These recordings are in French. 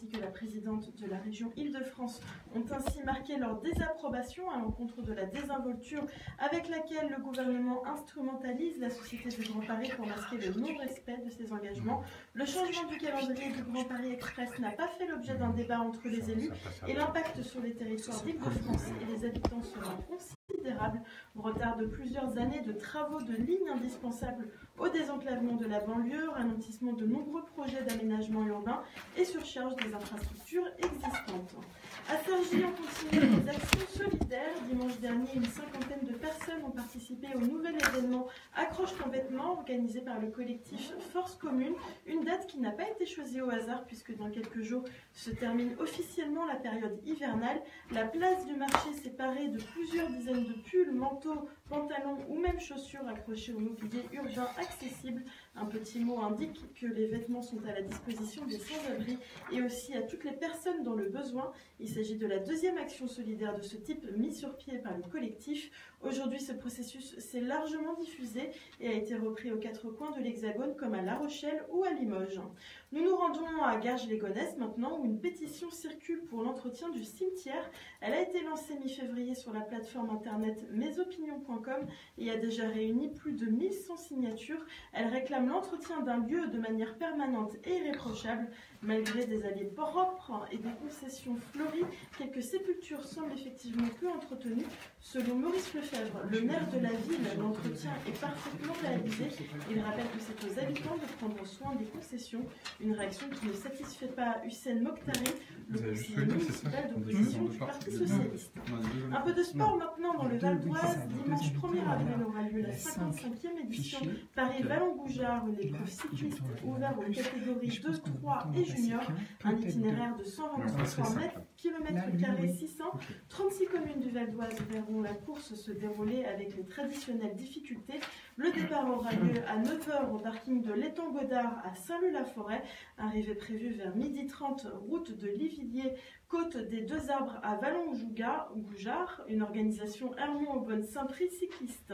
ainsi que la présidente de la région Île-de-France ont ainsi marqué leur désapprobation à l'encontre de la désinvolture avec laquelle le gouvernement instrumentalise la Société du Grand Paris pour masquer le non-respect de ses engagements. Le changement du calendrier du Grand Paris Express n'a pas fait l'objet d'un débat entre les élus et l'impact sur les territoires d'Île-de-France et les habitants sera considérable. Retard de plusieurs années de travaux de lignes indispensables au désenclavement de la banlieue, ralentissement de nombreux projets d'aménagement urbain et surcharge des infrastructures existantes. À Cergy, on continue les actions solidaires. Dimanche dernier, une cinquantaine de personnes ont participé au nouvel événement Accroche ton vêtement organisé par le collectif Force Commune. Une date qui n'a pas été choisie au hasard puisque dans quelques jours se termine officiellement la période hivernale. La place du marché séparée de plusieurs dizaines de pulls, manteaux, pantalons ou même chaussures accrochés au mobilier urbain accessible. Un petit mot indique que les vêtements sont à la disposition des sans-abri et aussi à toutes les personnes dans le besoin. Il s'agit de la deuxième action solidaire de ce type mise sur pied par le collectif. Aujourd'hui, ce processus s'est largement diffusé et a été repris aux quatre coins de l'Hexagone comme à La Rochelle ou à Limoges. Nous nous rendons à Garges-les-Gonesse maintenant où une pétition circule pour l'entretien du cimetière. Elle a été lancée mi-février sur la plateforme internet mesopinions.com et a déjà réuni plus de 1100 signatures. Elle réclame l'entretien d'un lieu de manière permanente et irréprochable. Malgré des allées propres et des concessions fleuries, quelques sépultures semblent effectivement peu entretenues. Selon Maurice Lefebvre, le maire de la ville, l'entretien est parfaitement réalisé. Il rappelle que c'est aux habitants de prendre soin des concessions. Une réaction qui ne satisfait pas Hussein Mokhtari, le conseiller municipal d'opposition du Parti Socialiste. Un peu de sport maintenant dans le Val d'Oise. Dimanche 1er avril aura lieu la 55e édition Paris-Vallon-Goujard, une épreuve cycliste ouverte aux catégories 2, 3 et junior. Un itinéraire de 123 km² 600. 36 communes du Val d'Oise verront la course se dérouler avec les traditionnelles difficultés. Le départ aura lieu à 9h au parking de l'étang Godard à Saint-Leu-la-Forêt. Arrivée prévue vers 12h30, route de Livilliers, côte des Deux Arbres à Vallon-Goujard, une organisation Hermont-Aubonne-Saint-Prix cycliste.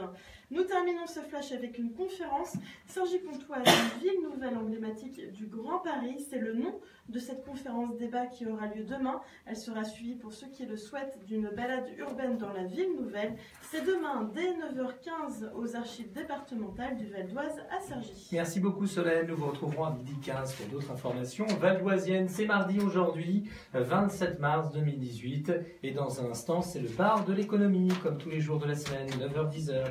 Nous terminons ce flash avec une conférence. Cergy-Pontoise, une ville nouvelle emblématique du Grand Paris, c'est le nom de cette conférence débat qui aura lieu demain. Elle sera suivie pour ceux qui le souhaitent d'une balade urbaine dans la ville nouvelle. C'est demain dès 9h15 aux archives départementales du Val d'Oise à Cergy. Merci beaucoup Solène, nous vous retrouverons à 12h15 pour d'autres informations valdoisiennes. C'est mardi aujourd'hui, 27 mars 2018 et dans un instant c'est le bar de l'économie comme tous les jours de la semaine, 9h-10h.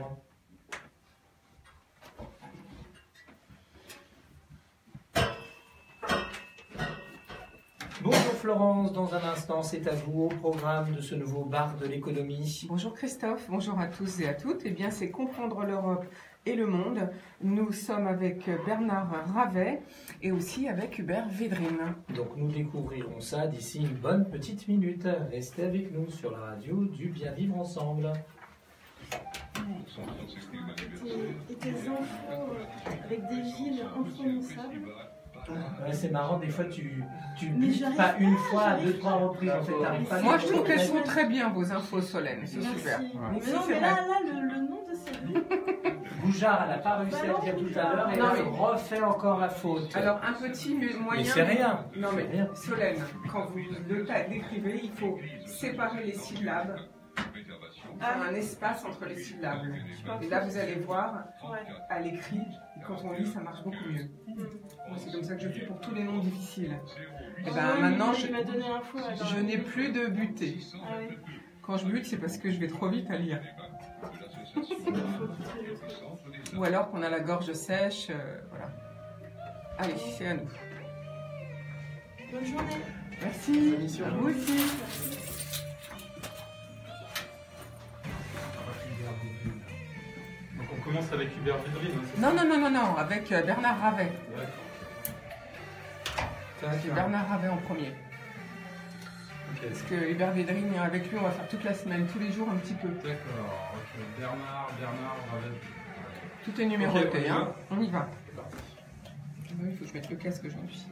Bonjour Florence, dans un instant c'est à vous au programme de ce nouveau bar de l'économie. Bonjour Christophe, bonjour à tous et à toutes. Eh bien c'est comprendre l'Europe et le monde. Nous sommes avec Bernard Ravet et aussi avec Hubert Védrine. Donc nous découvrirons ça d'ici une bonne petite minute. Restez avec nous sur la radio du Bien Vivre Ensemble. Et des infos avec des villes imprononçables. Ouais, c'est marrant, des fois tu dis pas une fois, à 2-3 reprises, en fait, t'arrives pas. Moi je trouve qu'elles sont très bien vos infos Solène, c'est super. Mais non, mais là, le nom de cette ville. Goujard, elle n'a pas réussi à le dire tout à l'heure et elle refait encore la faute. Alors un petit moyen. Mais c'est rien. Non mais Solène, quand vous le décrivez, il faut séparer les syllabes. Faire un espace entre les syllabes. Et là vous allez voir, à l'écrit, quand on lit, ça marche beaucoup mieux. C'est comme ça que je fais pour tous les noms difficiles. Et ben maintenant, je n'ai plus de butée. Quand je bute, c'est parce que je vais trop vite à lire. Ou alors qu'on a la gorge sèche. Voilà. Allez, c'est à nous. Bonne journée. Merci. À vous aussi. Donc on commence avec Hubert Védrine. Non, avec Bernard Ravet. C'est Bernard Ravet en premier. Okay. Parce que Hubert Védrine, avec lui, on va faire toute la semaine, tous les jours un petit peu. D'accord. Okay. Bernard Ravet. Tout est numéroté, okay, hein. On y va. Il faut que je mette le casque aujourd'hui.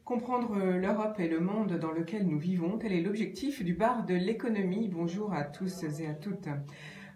Comprendre l'Europe et le monde dans lequel nous vivons, tel est l'objectif du bar de l'économie. Bonjour à tous et à toutes.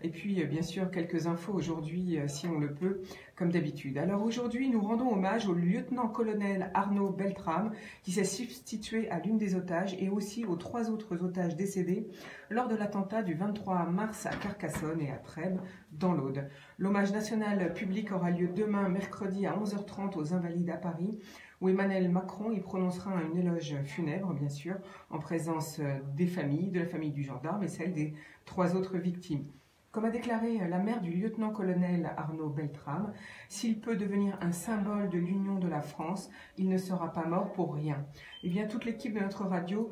Et puis, bien sûr, quelques infos aujourd'hui, si on le peut, comme d'habitude. Alors aujourd'hui, nous rendons hommage au lieutenant-colonel Arnaud Beltrame, qui s'est substitué à l'une des otages et aussi aux 3 autres otages décédés lors de l'attentat du 23 mars à Carcassonne et à Trèbes, dans l'Aude. L'hommage national public aura lieu demain, mercredi, à 11h30 aux Invalides à Paris, où Emmanuel Macron y prononcera un éloge funèbre, bien sûr, en présence des familles, de la famille du gendarme et celle des 3 autres victimes. Comme a déclaré la mère du lieutenant-colonel Arnaud Beltrame, s'il peut devenir un symbole de l'union de la France, il ne sera pas mort pour rien. Eh bien, toute l'équipe de notre radio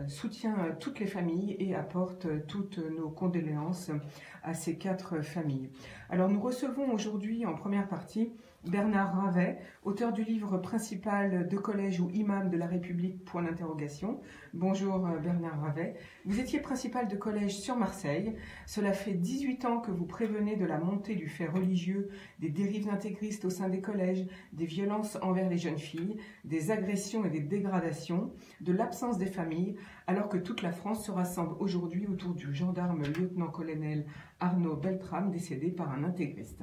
soutient toutes les familles et apporte toutes nos condoléances à ces 4 familles. Alors, nous recevons aujourd'hui, en première partie, Bernard Ravet, auteur du livre principal de collège ou imam de la République, point d'interrogation. Bonjour Bernard Ravet. Vous étiez principal de collège sur Marseille. Cela fait 18 ans que vous prévenez de la montée du fait religieux, des dérives intégristes au sein des collèges, des violences envers les jeunes filles, des agressions et des dégradations, de l'absence des familles, alors que toute la France se rassemble aujourd'hui autour du gendarme lieutenant-colonel Arnaud Beltrame, décédé par un intégriste.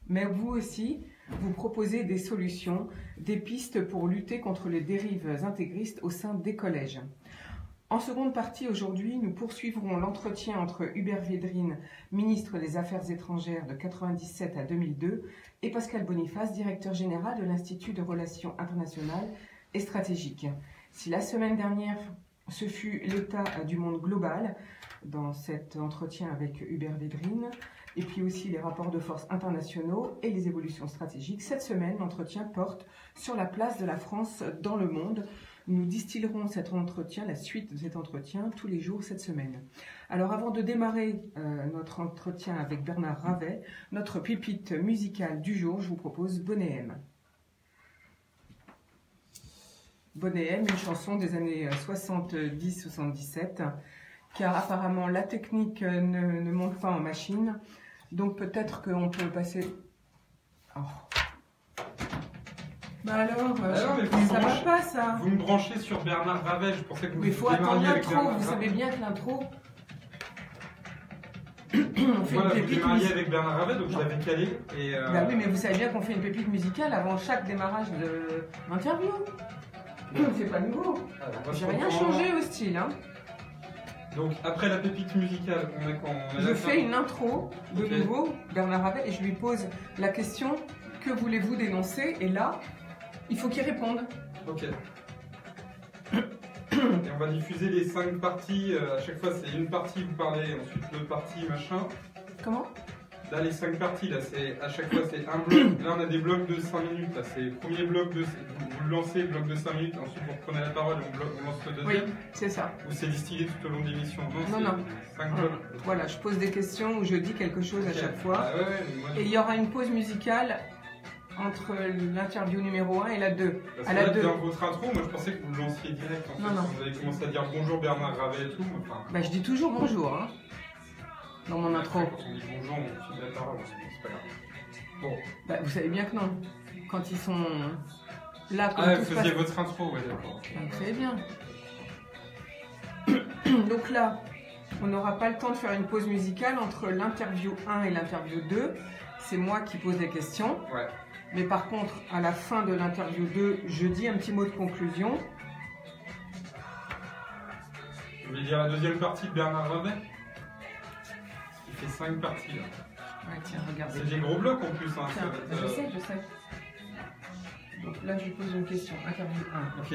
Mais vous aussi, vous proposez des solutions, des pistes pour lutter contre les dérives intégristes au sein des collèges. En seconde partie, aujourd'hui, nous poursuivrons l'entretien entre Hubert Védrine, ministre des Affaires étrangères de 1997 à 2002, et Pascal Boniface, directeur général de l'Institut de Relations internationales et stratégiques. Si la semaine dernière, ce fut l'état du monde global, dans cet entretien avec Hubert Védrine, et puis aussi les rapports de force internationaux et les évolutions stratégiques. Cette semaine, l'entretien porte sur la place de la France dans le monde. Nous distillerons cet entretien, la suite de cet entretien, tous les jours cette semaine. Alors avant de démarrer notre entretien avec Bernard Ravet, notre pépite musicale du jour, je vous propose Bonnet M. Bonnet M, une chanson des années 70-77, car apparemment la technique ne monte pas en machine. Donc peut-être qu'on peut passer... Oh. Bah alors, ça va pas ça. Vous me branchez sur Bernard Ravet, je pensais que vous Mais il faut attendre l'intro, vous Ravet. savez bien que l'intro... Voilà, vous démarriez avec Bernard Ravet, donc je l'avais calé. Et Bah oui, mais vous savez bien qu'on fait une pépite musicale avant chaque démarrage d'interview. C'est pas nouveau. J'ai rien changé au style, hein. Donc après la pépite musicale, on a quand je fais une intro de nouveau, Bernard Ravet, et je lui pose la question « Que voulez-vous dénoncer ?» Et là, il faut qu'il réponde. Ok. Et on va diffuser les 5 parties, à chaque fois c'est une partie vous parlez, ensuite l'autre partie machin. Comment? Là les 5 parties, là c'est à chaque fois c'est un bloc. Là on a des blocs de 5 minutes, là c'est le premier bloc de... Vous le lancez, bloc de 5 minutes, ensuite vous reprenez la parole et on lance le deuxième. Oui, c'est ça. Ou c'est distillé tout au long de l'émission? Non. 5 blocs. Voilà, je pose des questions où je dis quelque chose à chaque fois. Ah ouais, moi, et il y aura une pause musicale entre l'interview numéro 1 et la 2. Parce à que la là, 2. dans votre intro, moi je pensais que vous le lanciez direct. En fait, Non. Vous avez commencé à dire bonjour Bernard Ravet et tout. Enfin, Bah, je dis toujours bonjour, hein, dans mon intro. Quand on dit bonjour, on file la parole, c'est pas grave. Bon. Bah, vous savez bien que non. Quand ils sont là, quand Ah, tout vous se faisiez passe... votre intro, ouais, d'accord. Bah, vous savez bien. Donc là, on n'aura pas le temps de faire une pause musicale entre l'interview 1 et l'interview 2. C'est moi qui pose les questions. Ouais. Mais par contre, à la fin de l'interview 2, je dis un petit mot de conclusion. Je vais dire la deuxième partie de Bernard Ravet. Il fait 5 parties là. Ouais, tiens, regardez. C'est des gros blocs en plus. Hein, Tiens, ça va être, je sais. Donc là, je lui pose une question. Interview 1. Ok.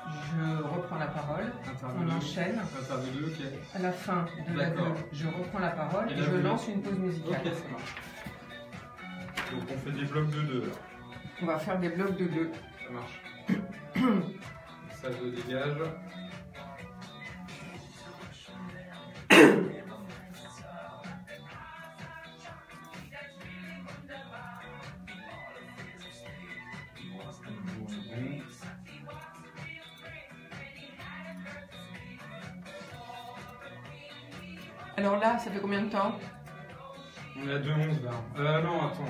Je reprends la parole. Interview On 2. enchaîne. Interview 2, ok. À la fin de la 2, D'accord. je reprends la parole Et et là, je vous- lance une pause musicale. Ok, ça marche. Donc on fait des blocs de 2 là. On va faire des blocs de 2. Ça marche. Ça je dégage. Alors là, ça fait combien de temps? On est à 2-11 là. Non, attends.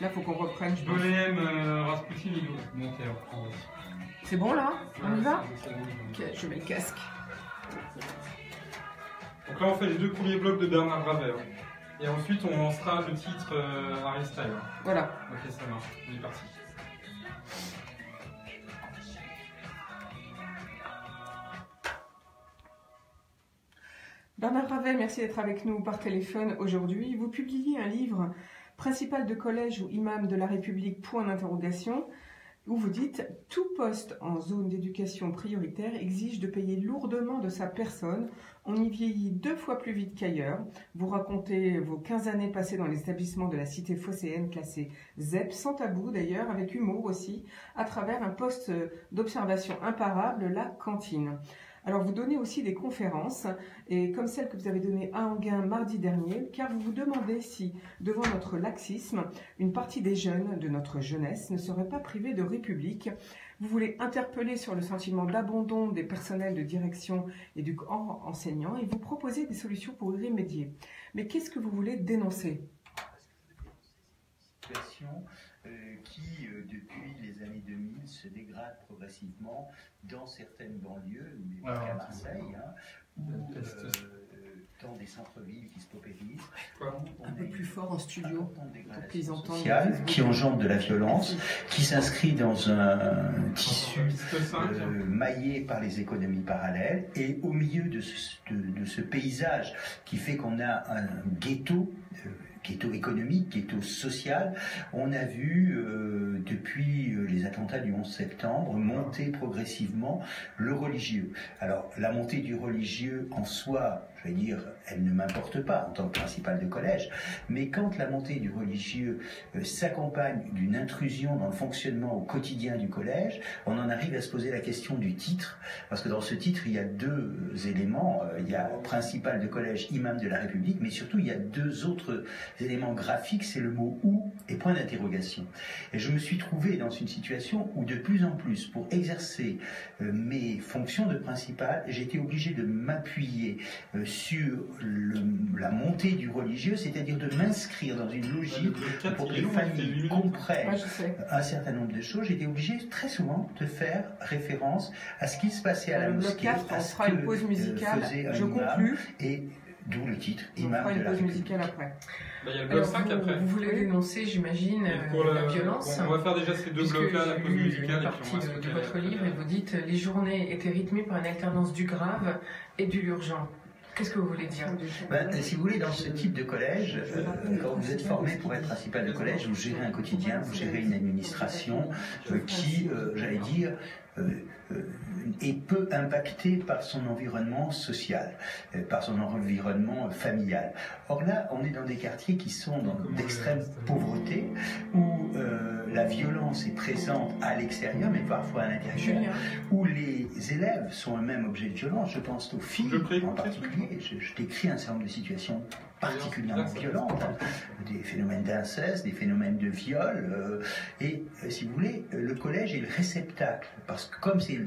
Là, faut qu'on reprenne, je pense. Bonnet M, Rasputin, il doit monter, reprendre. C'est bon là? On y va? C'est bon, Ok, je mets le casque. Donc là, on fait les 2 premiers blocs de Bernard Ravet. Et ensuite, on lancera le titre Harry Styles. Voilà. Ok, ça marche. On est parti. Bernard Ravet, merci d'être avec nous par téléphone aujourd'hui. Vous publiez un livre, Principal de collège ou imam de la République, point d'interrogation, où vous dites « Tout poste en zone d'éducation prioritaire exige de payer lourdement de sa personne. On y vieillit 2 fois plus vite qu'ailleurs. » Vous racontez vos 15 années passées dans les établissements de la cité phocéenne classée ZEP, sans tabou d'ailleurs, avec humour aussi, à travers un poste d'observation imparable, la cantine. Alors vous donnez aussi des conférences, et comme celle que vous avez donnée à Enghien mardi dernier, car vous vous demandez si, devant notre laxisme, une partie des jeunes de notre jeunesse ne serait pas privée de République. Vous voulez interpeller sur le sentiment d'abandon des personnels de direction et du corps enseignant, et vous proposez des solutions pour y remédier. Mais qu'est-ce que vous voulez dénoncer ? Qui, depuis les années 2000, se dégrade progressivement dans certaines banlieues, mais pas qu'à Marseille, dans des centres-villes qui se paupérisent. Un peu plus fort en studio, pour qu'ils entendent. Sociale, qui engendre de la violence, qui s'inscrit dans un tissu maillé par les économies parallèles, et au milieu de ce paysage qui fait qu'on a un ghetto économique, ghetto social, on a vu depuis les attentats du 11 septembre monter progressivement le religieux. Alors la montée du religieux en soi, je vais dire, elle ne m'importe pas en tant que principal de collège, mais quand la montée du religieux s'accompagne d'une intrusion dans le fonctionnement au quotidien du collège, on en arrive à se poser la question du titre, parce que dans ce titre il y a 2 éléments, il y a principal de collège, imam de la République, mais surtout il y a 2 autres éléments graphiques, c'est le mot « ou » et point d'interrogation. Et je me suis trouvé dans une situation où de plus en plus, pour exercer mes fonctions de principal, j'étais obligé de m'appuyer sur la montée du religieux, c'est-à-dire de m'inscrire dans une logique pour que les familles comprennent un certain nombre de choses. J'étais obligé très souvent de faire référence à ce qui se passait à la mosquée, à ce que une pause musicale, faisait un je imam, conclue. et d'où le titre, On imam fera de une la pause République. musicale après. Il y a le bloc 5 après. Vous voulez dénoncer, j'imagine, la violence. On va faire déjà ces 2 blocs-là, la pause musicale. Une partie de votre livre, et vous dites « Les journées étaient rythmées par une alternance du grave et de l'urgent ». Qu'est-ce que vous voulez dire ? Si vous voulez, dans ce type de collège, quand vous êtes formé pour être principal de collège, vous gérez un quotidien, vous gérez une administration qui, j'allais dire, est peu impacté par son environnement social, par son environnement familial. Or là, on est dans des quartiers qui sont d'extrême pauvreté, où la violence est présente à l'extérieur, mais parfois à l'intérieur, où les élèves sont eux-mêmes objets de violence. Je pense aux filles en particulier. Je décris un certain nombre de situations particulièrement violentes, des phénomènes d'inceste, des phénomènes de viol, et si vous voulez, le collège est le réceptacle, parce que comme c'est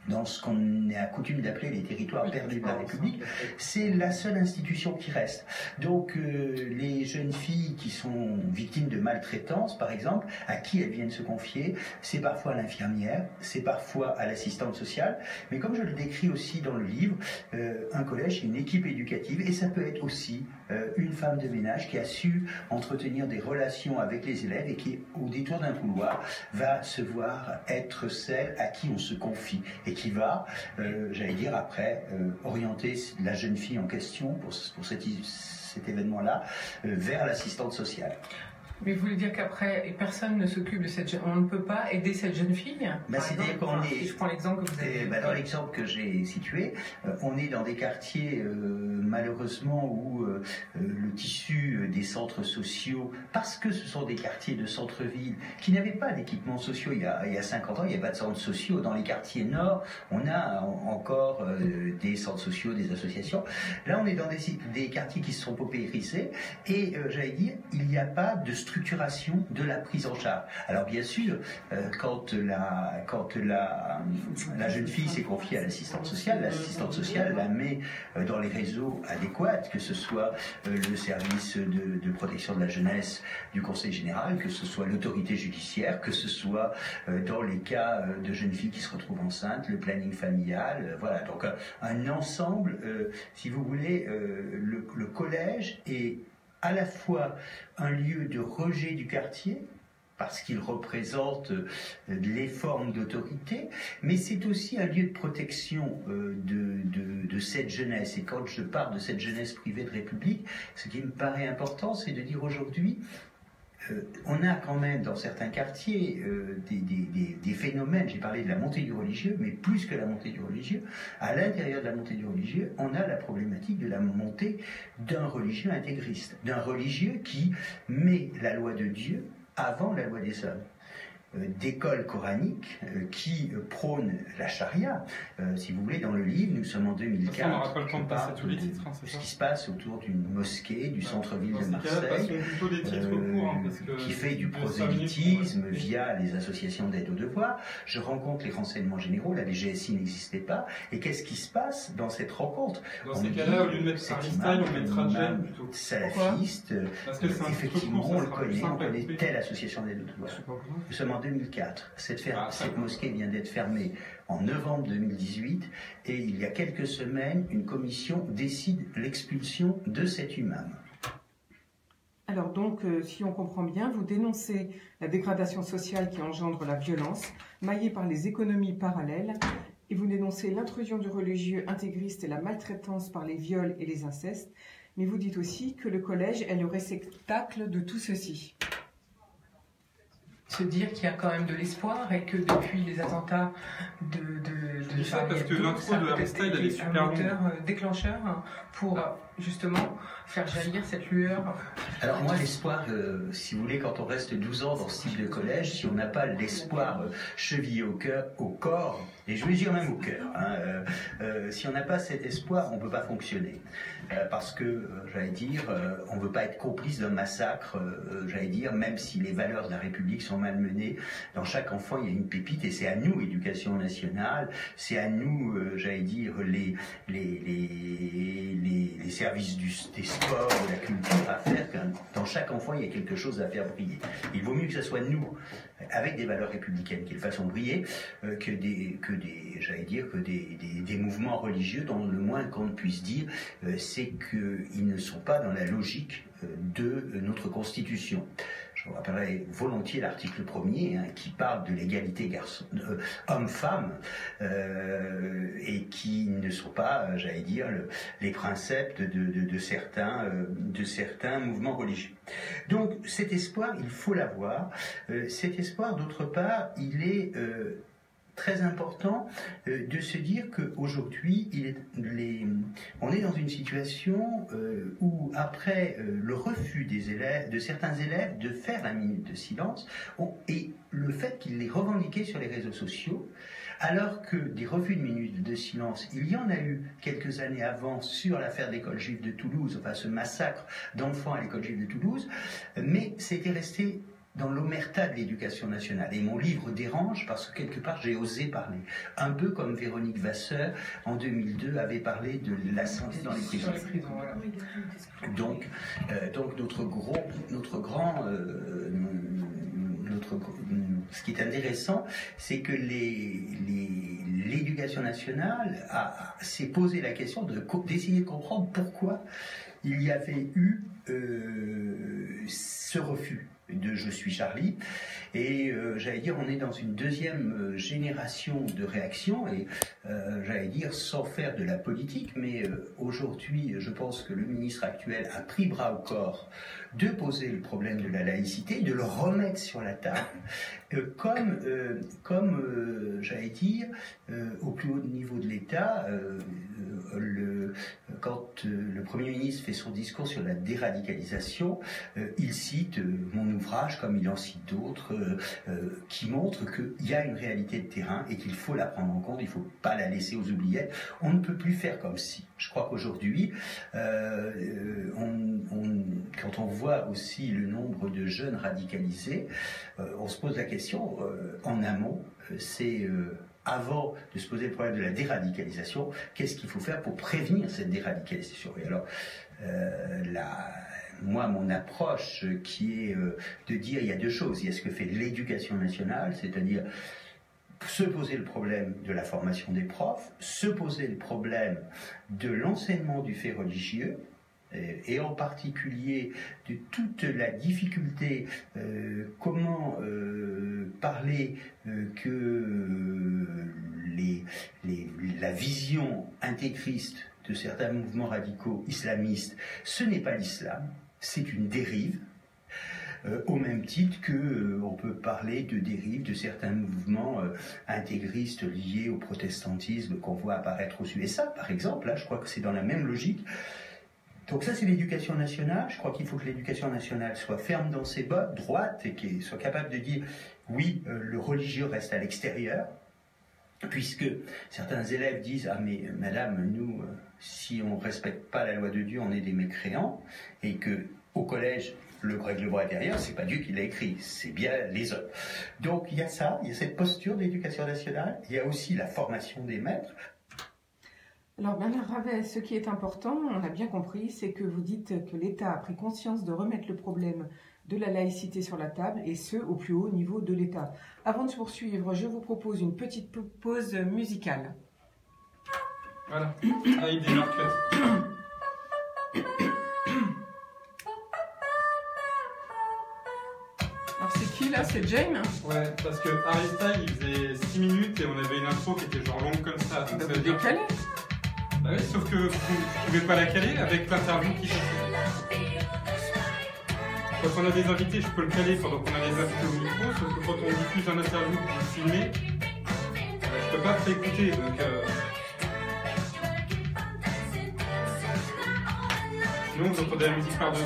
dans ce qu'on a coutume d'appeler les territoires perdus de la République, c'est la seule institution qui reste. Donc les jeunes filles qui sont victimes de maltraitance, par exemple, à qui elles viennent se confier, c'est parfois à l'infirmière, c'est parfois à l'assistante sociale, mais comme je le décris aussi dans le livre, un collège, c'est une équipe éducative, et ça peut être aussi une femme de ménage qui a su entretenir des relations avec les élèves et qui, au détour d'un couloir, va se voir être celle à qui on se confie et qui va, j'allais dire après, orienter la jeune fille en question pour cet événement-là vers l'assistante sociale. Mais vous voulez dire qu'après, personne ne s'occupe de cette jeune... On ne peut pas aider cette jeune fille C'est-à-dire qu'on est... Si je prends l'exemple que vous avez... Dans l'exemple que j'ai situé, on est dans des quartiers, malheureusement, où le tissu des centres sociaux, parce que ce sont des quartiers de centre-ville qui n'avaient pas d'équipements sociaux il y a 50 ans, il n'y avait pas de centres sociaux. Dans les quartiers nord, on a encore des centres sociaux, des associations. Là, on est dans des quartiers qui se sont paupérisés et, j'allais dire, il n'y a pas de structure structuration de la prise en charge. Alors bien sûr, quand la jeune fille s'est confiée à l'assistante sociale la met dans les réseaux adéquats, que ce soit le service de protection de la jeunesse du Conseil général, que ce soit l'autorité judiciaire, que ce soit dans les cas de jeunes filles qui se retrouvent enceintes, le planning familial, voilà. Donc un ensemble, si vous voulez, le collège est à la fois un lieu de rejet du quartier, parce qu'il représente les formes d'autorité, mais c'est aussi un lieu de protection de cette jeunesse. Et quand je parle de cette jeunesse privée de République, ce qui me paraît important, c'est de dire aujourd'hui, on a quand même dans certains quartiers des phénomènes, j'ai parlé de la montée du religieux, mais plus que la montée du religieux, à l'intérieur de la montée du religieux, on a la problématique de la montée d'un religieux intégriste, d'un religieux qui met la loi de Dieu avant la loi des hommes. D'écoles coraniques qui prônent la charia. Si vous voulez, dans le livre, nous sommes en 2004. On n'aura pas le temps de passer tous les titres, c'est ce qui se passe autour d'une mosquée du centre-ville de Marseille, qui fait du prosélytisme via les associations d'aide aux devoirs. Je rencontre les renseignements généraux, la DGSI n'existait pas. Et qu'est-ce qui se passe dans cette rencontre? Dans ces cas-là, au lieu de mettre Aristide, on mettra Gênes plutôt. Salafiste, effectivement, on le connaît, on connaît telle association d'aide aux devoirs. Nous sommes en 2004. Cette mosquée vient d'être fermée en novembre 2018 et il y a quelques semaines, une commission décide l'expulsion de cet imam. Alors donc, si on comprend bien, vous dénoncez la dégradation sociale qui engendre la violence, maillée par les économies parallèles, et vous dénoncez l'intrusion du religieux intégriste et la maltraitance par les viols et les incestes, mais vous dites aussi que le collège est le réceptacle de tout ceci. Se dire qu'il y a quand même de l'espoir et que depuis les attentats de ça parce que l'intro de Aristide elle est super longue. Déclencheur pour justement faire jaillir cette lueur. Alors moi l'espoir, si vous voulez, quand on reste 12 ans dans ce type de collège, si on n'a pas l'espoir chevillé au corps, et je veux dire même au cœur, si on n'a pas cet espoir, on ne peut pas fonctionner. Parce que, j'allais dire, on ne veut pas être complice d'un massacre, j'allais dire, même si les valeurs de la République sont malmenées. Dans chaque enfant, il y a une pépite, et c'est à nous, éducation nationale, c'est à nous, j'allais dire, les services des sports, de la culture à faire, que dans chaque enfant, il y a quelque chose à faire briller. Il vaut mieux que ce soit nous, avec des valeurs républicaines, qui le fassent briller, que des mouvements religieux dont le moins qu'on puisse dire, c'est qu'ils ne sont pas dans la logique de notre Constitution. Je vous rappellerai volontiers l'article 1er qui parle de l'égalité homme-femme et qui ne sont pas, j'allais dire, les préceptes de certains mouvements religieux. Donc cet espoir, il faut l'avoir. Cet espoir, d'autre part, il est très important de se dire qu'aujourd'hui, on est dans une situation où, après le refus de certains élèves de faire la minute de silence, et le fait qu'ils l'aient revendiqué sur les réseaux sociaux, alors que des refus de minute de silence, il y en a eu quelques années avant sur l'affaire de l'école juive de Toulouse, enfin ce massacre d'enfants à l'école juive de Toulouse, mais c'était resté dans l'omerta de l'éducation nationale. Et mon livre dérange parce que quelque part j'ai osé parler. Un peu comme Véronique Vasseur en 2002 avait parlé de la santé dans les prisons. Voilà. Donc ce qui est intéressant, c'est que l'éducation nationale s'est posé la question d'essayer de comprendre pourquoi il y avait eu ce refus de Je suis Charlie, et j'allais dire on est dans une deuxième génération de réactions, et j'allais dire sans faire de la politique, mais aujourd'hui je pense que le ministre actuel a pris bras au corps de poser le problème de la laïcité, de le remettre sur la table, comme j'allais dire, au plus haut niveau de l'État, quand le Premier ministre fait son discours sur la déradicalisation, il cite mon ouvrage ouvrages, comme il en cite d'autres, qui montrent qu'il y a une réalité de terrain et qu'il faut la prendre en compte, il ne faut pas la laisser aux oubliettes. On ne peut plus faire comme si. Je crois qu'aujourd'hui, quand on voit aussi le nombre de jeunes radicalisés, on se pose la question, en amont, c'est... avant de se poser le problème de la déradicalisation, qu'est-ce qu'il faut faire pour prévenir cette déradicalisation? Et alors, moi, mon approche qui est de dire, il y a deux choses. Il y a ce que fait l'éducation nationale, c'est-à-dire se poser le problème de la formation des profs, se poser le problème de l'enseignement du fait religieux, et en particulier de toute la difficulté, comment parler que la vision intégriste de certains mouvements radicaux islamistes, ce n'est pas l'islam, c'est une dérive, au même titre qu'on peut parler de dérive de certains mouvements intégristes liés au protestantisme qu'on voit apparaître aux USA, par exemple. Là, je crois que c'est dans la même logique. Donc ça, c'est l'éducation nationale. Je crois qu'il faut que l'éducation nationale soit ferme dans ses bottes, droite, et qu'elle soit capable de dire oui, le religieux reste à l'extérieur, puisque certains élèves disent « Ah mais madame, nous, si on ne respecte pas la loi de Dieu, on est des mécréants », et que au collège, le règlement intérieur, c'est pas Dieu qui l'a écrit, c'est bien les hommes. Donc il y a ça, il y a cette posture de l'éducation nationale, il y a aussi la formation des maîtres. Alors Bernard Ravet, ce qui est important, on a bien compris, c'est que vous dites que l'État a pris conscience de remettre le problème de la laïcité sur la table, et ce, au plus haut niveau de l'État. Avant de poursuivre, je vous propose une petite pause musicale. Voilà, avec des marquettes. Alors c'est qui là? C'est Jane? Ouais, parce que Harry Styles, il faisait 6 minutes et on avait une intro qui était genre longue comme ça. Donc ça veut dire... décalé. Bah oui, sauf que vous ne pouvez pas la caler avec l'interview qui passait. Quand on a des invités, je peux le caler pendant qu'on a les invités au micro, sauf que quand on diffuse un interview que vous filmez, je peux pas te l'écouter, donc... Sinon, vous entendez la musique par-dessus.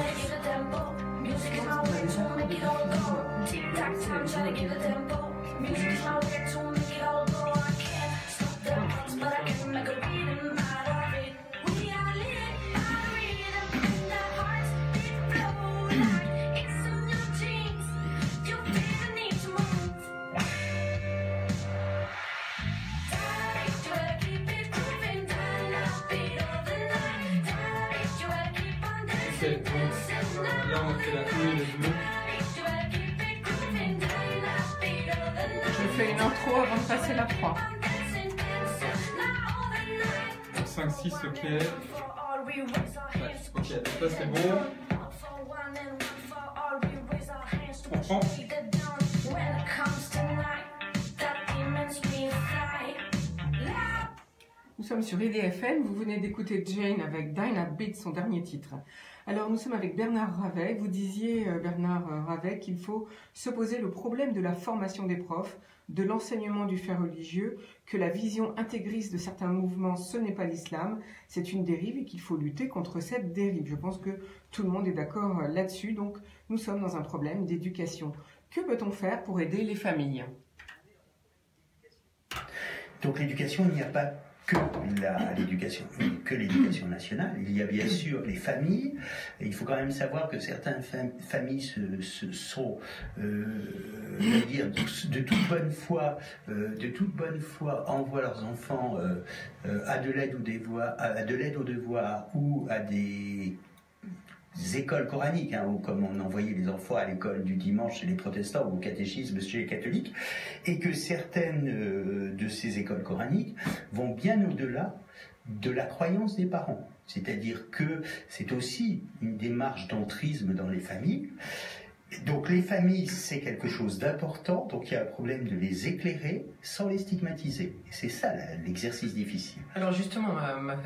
Là, on fait la 1 et le 2. Je fais une intro avant de passer la 3. 5, 6, ok. Ouais, ok, ça c'est bon. On prend. Nous sommes sur IDFM, vous venez d'écouter Jane avec Dinah Beat, son dernier titre. Alors nous sommes avec Bernard Ravet. Vous disiez, Bernard Ravet, qu'il faut se poser le problème de la formation des profs, de l'enseignement du fait religieux, que la vision intégriste de certains mouvements, ce n'est pas l'islam, c'est une dérive et qu'il faut lutter contre cette dérive. Je pense que tout le monde est d'accord là-dessus, donc nous sommes dans un problème d'éducation. Que peut-on faire pour aider les familles? Donc l'éducation, il n'y a pas que l'éducation nationale. Il y a bien sûr les familles. Et il faut quand même savoir que certaines familles sont, dire, de toute bonne foi, envoient leurs enfants à de l'aide aux devoirs ou à des écoles coraniques, ou comme on envoyait les enfants à l'école du dimanche chez les protestants ou au catéchisme chez les catholiques, et que certaines de ces écoles coraniques vont bien au-delà de la croyance des parents. C'est-à-dire que c'est aussi une démarche d'entrisme dans les familles. Donc les familles, c'est quelque chose d'important, donc il y a un problème de les éclairer sans les stigmatiser. Et c'est ça l'exercice difficile. Alors justement,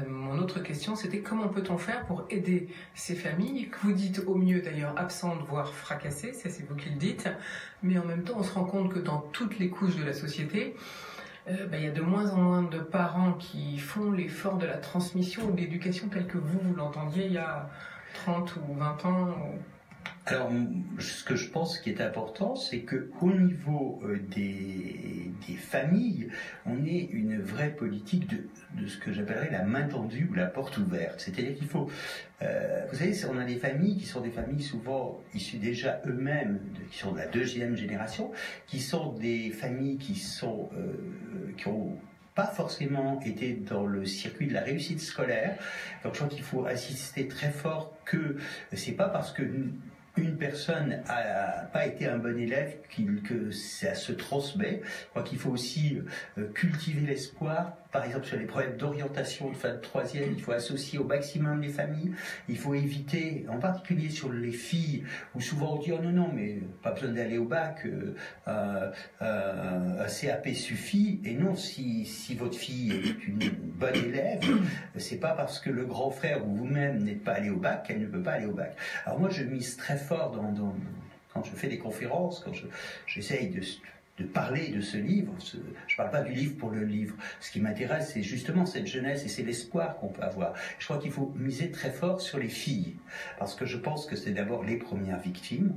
mon autre question, c'était comment peut-on faire pour aider ces familles, que vous dites au mieux d'ailleurs absentes, voire fracassées, ça c'est vous qui le dites, mais en même temps on se rend compte que dans toutes les couches de la société, il y a de moins en moins de parents qui font l'effort de la transmission ou de l'éducation telle que vous l'entendiez il y a 30 ou 20 ans. Alors, ce que je pense qui est important, c'est qu'au niveau des familles, on ait une vraie politique de ce que j'appellerais la main tendue ou la porte ouverte. C'est-à-dire qu'il faut... vous savez, on a des familles qui sont des familles souvent issues déjà eux-mêmes, qui sont de la deuxième génération, qui sont des familles qui ont pas forcément été dans le circuit de la réussite scolaire. Donc je crois qu'il faut insister très fort que c'est pas parce que une personne n'a pas été un bon élève que ça se transmet. Je crois qu'il faut aussi cultiver l'espoir. Par exemple, sur les problèmes d'orientation de fin de troisième, il faut associer au maximum les familles. Il faut éviter, en particulier sur les filles, où souvent on dit « Oh non, mais pas besoin d'aller au bac, un CAP suffit. » Et non, si votre fille est une bonne élève, c'est pas parce que le grand frère ou vous-même n'êtes pas allé au bac qu'elle ne peut pas aller au bac. Alors moi, je mise très fort quand je fais des conférences, quand j'essaye de parler de ce livre. Je ne parle pas du livre pour le livre. Ce qui m'intéresse, c'est justement cette jeunesse et c'est l'espoir qu'on peut avoir. Je crois qu'il faut miser très fort sur les filles, parce que je pense que c'est d'abord les premières victimes.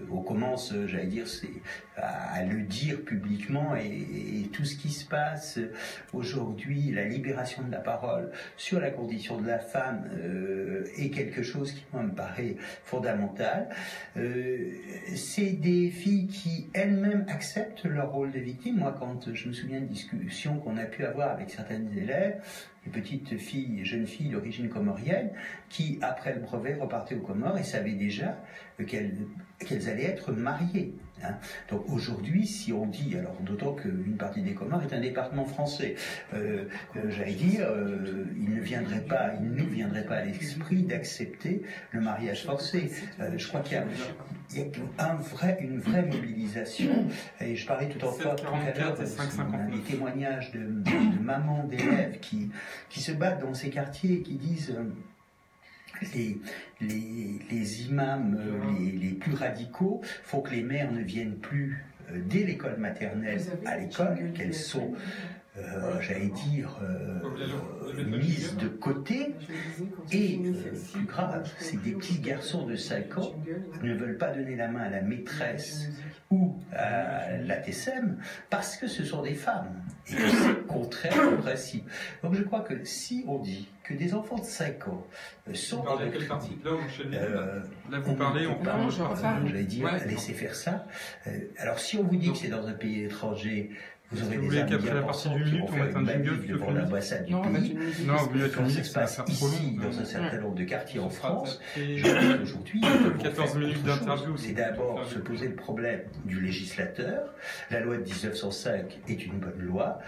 On commence, j'allais dire, à le dire publiquement, et tout ce qui se passe aujourd'hui, la libération de la parole sur la condition de la femme est quelque chose qui, moi, me paraît fondamental. C'est des filles qui, elles-mêmes, acceptent leur rôle de victime. Moi, quand je me souviens de discussions qu'on a pu avoir avec certaines élèves, des petites filles, jeunes filles d'origine comorienne, qui, après le brevet, repartaient aux Comores et savaient déjà qu'elles allaient être mariées. Donc aujourd'hui, si on dit, alors d'autant qu'une partie des Comores est un département français, j'allais dire, il ne nous viendrait pas à l'esprit d'accepter le mariage forcé. Je crois qu'il y a une vraie mobilisation, et je parlais tout à l'heure des témoignages de mamans d'élèves qui se battent dans ces quartiers et qui disent les imams les plus radicaux font que les mères ne viennent plus dès l'école maternelle à l'école, qu'elles sont j'allais dire mises de côté, et plus grave, c'est que des petits garçons de 5 ans ne veulent pas donner la main à la maîtresse ou à la TSM parce que ce sont des femmes et que c'est contraire au principe. Donc je crois que si on dit que des enfants de 5 ans sont dans quelle partie là vous parlez, on parle, j'allais dire, laissez faire ça. Alors si on vous dit que c'est dans un pays étranger, vous aurez des amis bien pensants qui vont faire une manif devant l'ambassade du pays. Quand ça se passe ici, dans un certain nombre de quartiers en France, aujourd'hui, 14 minutes d'interview. C'est d'abord se poser le problème du législateur. La loi de 1905 est une bonne loi.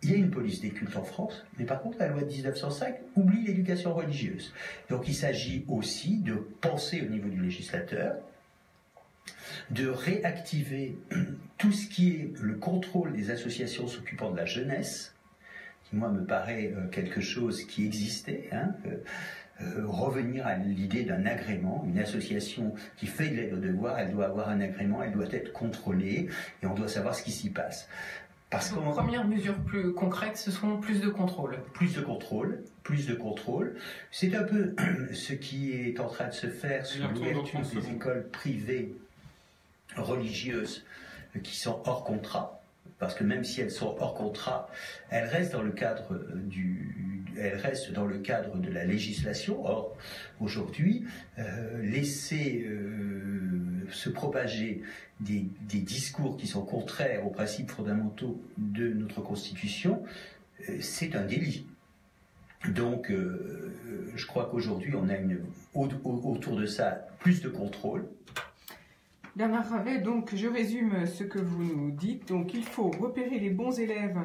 Il y a une police des cultes en France, mais par contre, la loi de 1905 oublie l'éducation religieuse. Donc il s'agit aussi de penser au niveau du législateur, de réactiver tout ce qui est le contrôle des associations s'occupant de la jeunesse, qui moi me paraît quelque chose qui existait, revenir à l'idée d'un agrément. Une association qui fait de l'aide aux devoirs, elle doit avoir un agrément, elle doit être contrôlée, et on doit savoir ce qui s'y passe. Parce que première mesure plus concrète, ce seront plus de contrôle. Plus de contrôle. C'est un peu ce qui est en train de se faire sur l'ouverture des écoles privées religieuses qui sont hors contrat, parce que même si elles sont hors contrat, elles restent dans le cadre de la législation. Or, aujourd'hui, laisser se propager des discours qui sont contraires aux principes fondamentaux de notre Constitution, c'est un délit. Donc, je crois qu'aujourd'hui, on a autour de ça plus de contrôle. Bernard Ravet, donc je résume ce que vous nous dites. Donc il faut repérer les bons élèves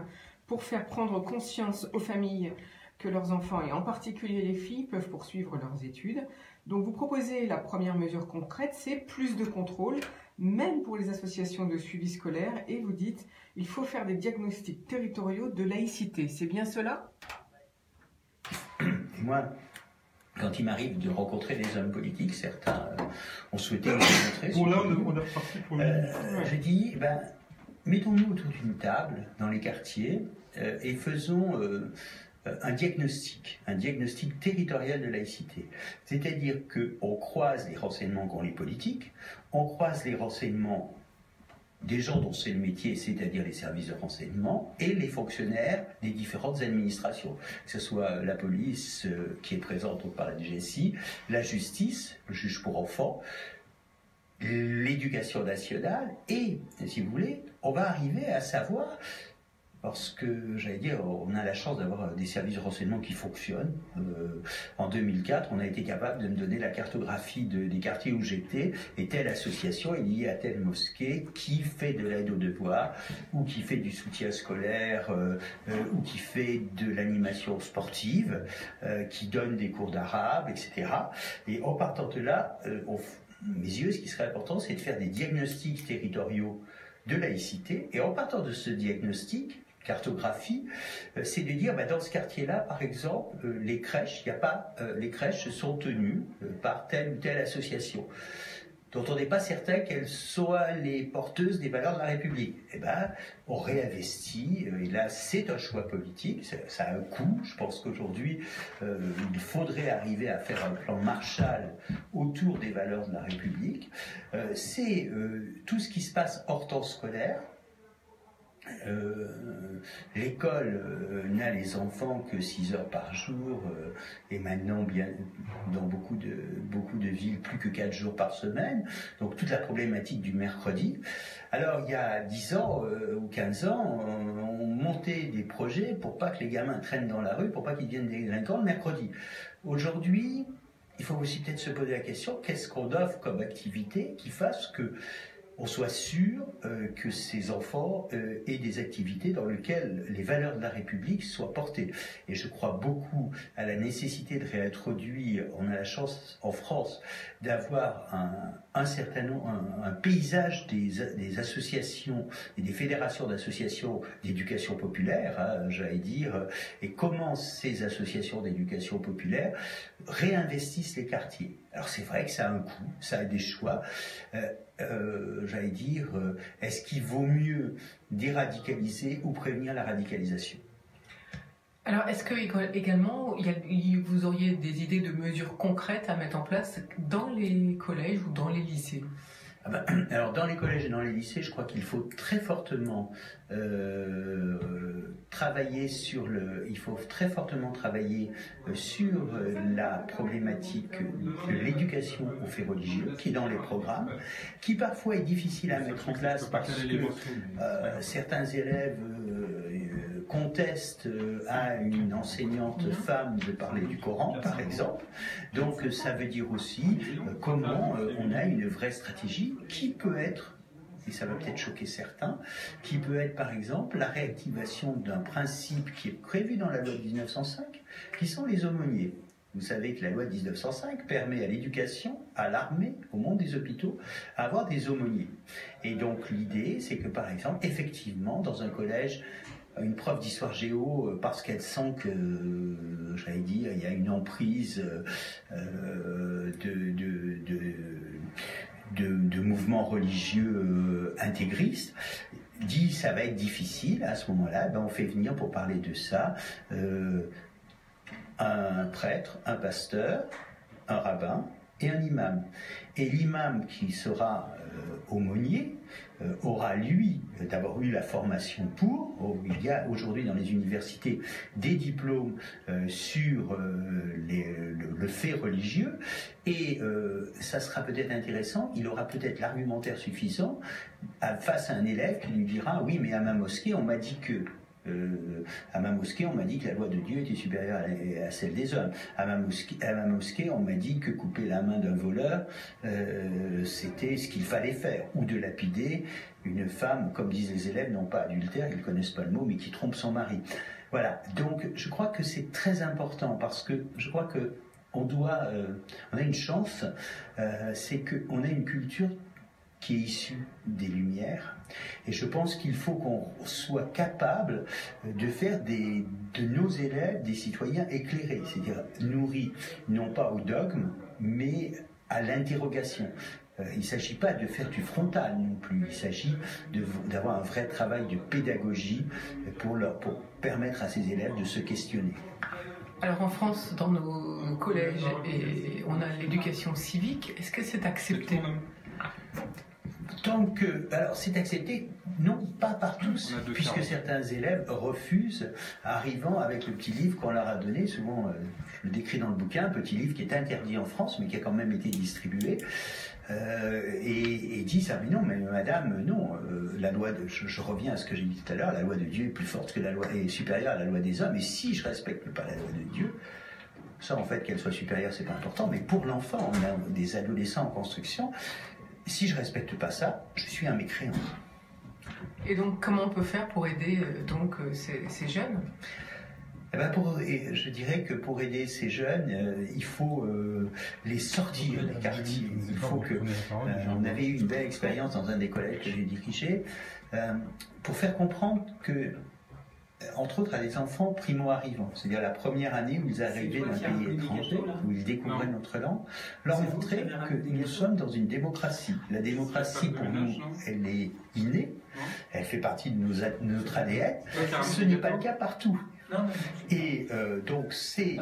pour faire prendre conscience aux familles que leurs enfants, et en particulier les filles, peuvent poursuivre leurs études. Donc vous proposez la première mesure concrète, c'est plus de contrôle, même pour les associations de suivi scolaire, et vous dites il faut faire des diagnostics territoriaux de laïcité. C'est bien cela ? Moi, quand il m'arrive de rencontrer des hommes politiques, certains ont souhaité me rencontrer. Je dis, mettons-nous autour d'une table dans les quartiers et faisons un diagnostic territorial de laïcité. C'est-à-dire qu'on croise les renseignements qu'ont les politiques, on croise les renseignements des gens dont c'est le métier, c'est-à-dire les services de renseignement, et les fonctionnaires des différentes administrations, que ce soit la police qui est présente par la DGSI, la justice, le juge pour enfants, l'éducation nationale, et, si vous voulez, on va arriver à savoir, parce que, j'allais dire, on a la chance d'avoir des services de renseignement qui fonctionnent. En 2004, on a été capable de me donner la cartographie des quartiers où j'étais, et telle association est liée à telle mosquée qui fait de l'aide aux devoirs, ou qui fait du soutien scolaire, ou qui fait de l'animation sportive, qui donne des cours d'arabe, etc. Et en partant de là, mes yeux, ce qui serait important, c'est de faire des diagnostics territoriaux de laïcité, et en partant de ce diagnostic, cartographie, c'est de dire, dans ce quartier-là, par exemple, les crèches, les crèches sont tenues par telle ou telle association, dont on n'est pas certain qu'elles soient les porteuses des valeurs de la République. Eh bien, on réinvestit, et là, c'est un choix politique, ça a un coût. Je pense qu'aujourd'hui, il faudrait arriver à faire un plan Marshall autour des valeurs de la République. C'est tout ce qui se passe hors temps scolaire. L'école n'a les enfants que 6 heures par jour, et maintenant, bien, dans beaucoup de villes, plus que 4 jours par semaine. Donc toute la problématique du mercredi. Alors il y a 10 ans ou 15 ans, on montait des projets pour pas que les gamins traînent dans la rue, pour pas qu'ils deviennent des délinquants le mercredi. Aujourd'hui, il faut aussi peut-être se poser la question, qu'est-ce qu'on offre comme activité qui fasse que on soit sûr que ces enfants aient des activités dans lesquelles les valeurs de la République soient portées. Et je crois beaucoup à la nécessité de réintroduire, on a la chance en France d'avoir un certain nombre, un paysage des associations et des fédérations d'associations d'éducation populaire, j'allais dire, et comment ces associations d'éducation populaire réinvestissent les quartiers. Alors c'est vrai que ça a un coût, ça a des choix. J'allais dire, est-ce qu'il vaut mieux déradicaliser ou prévenir la radicalisation? Alors, est-ce que également, vous auriez des idées de mesures concrètes à mettre en place dans les collèges ou dans les lycées? Alors, dans les collèges et dans les lycées, je crois qu'il faut très fortement travailler sur la problématique de l'éducation aux faits religieux, qui est dans les programmes, qui parfois est difficile à mettre en place parce que certains élèves contestent à une enseignante femme de parler du Coran, par exemple. Donc ça veut dire aussi comment on a une vraie stratégie qui peut être, et ça va peut-être choquer certains, qui peut être par exemple la réactivation d'un principe qui est prévu dans la loi de 1905, qui sont les aumôniers. Vous savez que la loi de 1905 permet à l'éducation, à l'armée, au monde des hôpitaux, à avoir des aumôniers. Et donc l'idée, c'est que par exemple, effectivement, dans un collège, une prof d'histoire géo, parce qu'elle sent que, j'allais dire, il y a une emprise de mouvements religieux intégristes, dit ça va être difficile. À ce moment-là, on fait venir pour parler de ça un prêtre, un pasteur, un rabbin et un imam. Et l'imam qui sera aumônier aura lui d'abord eu la formation pour. Il y a aujourd'hui dans les universités des diplômes sur le fait religieux, et ça sera peut-être intéressant, il aura peut-être l'argumentaire suffisant face à un élève qui lui dira oui mais à ma mosquée on m'a dit que à ma mosquée, on m'a dit que la loi de Dieu était supérieure à celle des hommes. À ma mosquée, on m'a dit que couper la main d'un voleur, c'était ce qu'il fallait faire. Ou de lapider une femme, comme disent les élèves, non pas adultère, ils ne connaissent pas le mot, mais qui trompe son mari. Voilà. Donc, je crois que c'est très important parce que je crois que on a une chance, c'est qu'on a une culture qui est issue des Lumières. Et je pense qu'il faut qu'on soit capable de faire de nos élèves des citoyens éclairés, c'est-à-dire nourris non pas au dogme, mais à l'interrogation. il ne s'agit pas de faire du frontal non plus, il s'agit d'avoir un vrai travail de pédagogie pour permettre à ces élèves de se questionner. Alors en France, dans nos collèges, on a l'éducation civique. Est-ce que c'est accepté? Tant que... Alors c'est accepté, non, pas par tous, puisque certains élèves refusent, arrivant avec le petit livre qu'on leur a donné, souvent, je le décris dans le bouquin, un petit livre qui est interdit en France, mais qui a quand même été distribué, et disent, ah mais non, mais madame, non, la loi de... Je reviens à ce que j'ai dit tout à l'heure, la loi de Dieu est plus forte que la loi, est supérieure à la loi des hommes, et si je respecte pas la loi de Dieu, ça en fait qu'elle soit supérieure, c'est pas important, mais pour l'enfant, on a des adolescents en construction, si je respecte pas ça, je suis un mécréant. Et donc, comment on peut faire pour aider ces jeunes? Eh ben je dirais que pour aider ces jeunes, il faut les sortir des quartiers. Il faut que on avait eu une belle expérience dans un des collèges que j'ai dirigé pour faire comprendre que, entre autres, à des enfants primo-arrivants, c'est-à-dire la première année où ils arrivaient d'un pays étranger, où ils découvraient notre langue, leur montrer que nous sommes dans une démocratie. La démocratie, pour nous, elle est innée, elle fait partie de notre ADN. Ce n'est pas le cas partout. Et donc c'est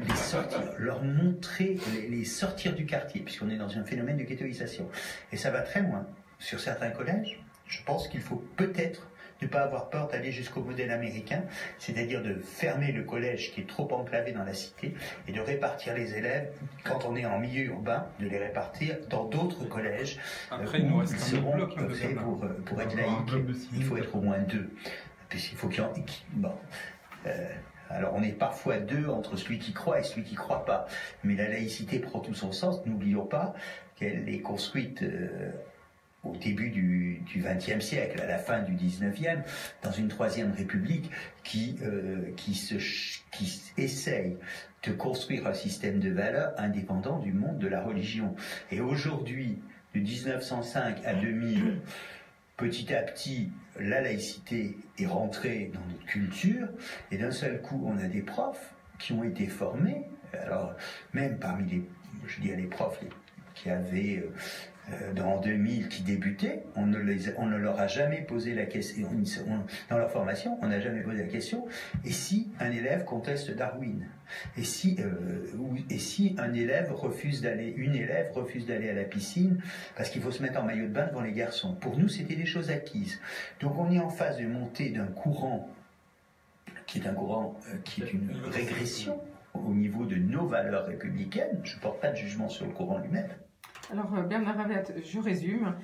les sortir, leur montrer, les sortir du quartier, puisqu'on est dans un phénomène de ghettoisation. Et ça va très loin. Sur certains collèges, je pense qu'il faut peut-être ne pas avoir peur d'aller jusqu'au modèle américain, c'est-à-dire de fermer le collège qui est trop enclavé dans la cité et de répartir les élèves, quand on est en milieu urbain, de les répartir dans d'autres collèges. Après, il nous reste un seront, bloc. Pour être laïque, il faut être au moins 2. Puisqu'il faut qu'il y en... Bon. Alors on est parfois 2 entre celui qui croit et celui qui ne croit pas. Mais la laïcité prend tout son sens. N'oublions pas qu'elle est construite au début du XXe siècle, à la fin du XIXe, dans une troisième république qui essaye de construire un système de valeurs indépendant du monde de la religion. Et aujourd'hui, de 1905 à 2000, petit à petit, la laïcité est rentrée dans notre culture, et d'un seul coup, on a des profs qui ont été formés, alors même parmi les profs qui avaient... dans 2000 qui débutaient, on ne leur a jamais posé la question, dans leur formation, on n'a jamais posé la question, et si un élève conteste Darwin? Et si un élève refuse d'aller à la piscine parce qu'il faut se mettre en maillot de bain devant les garçons? Pour nous, c'était des choses acquises. Donc on est en phase de montée d'un courant qui est une régression au niveau de nos valeurs républicaines. Je ne porte pas de jugement sur le courant lui-même. Alors Bernard Ravet, je résume.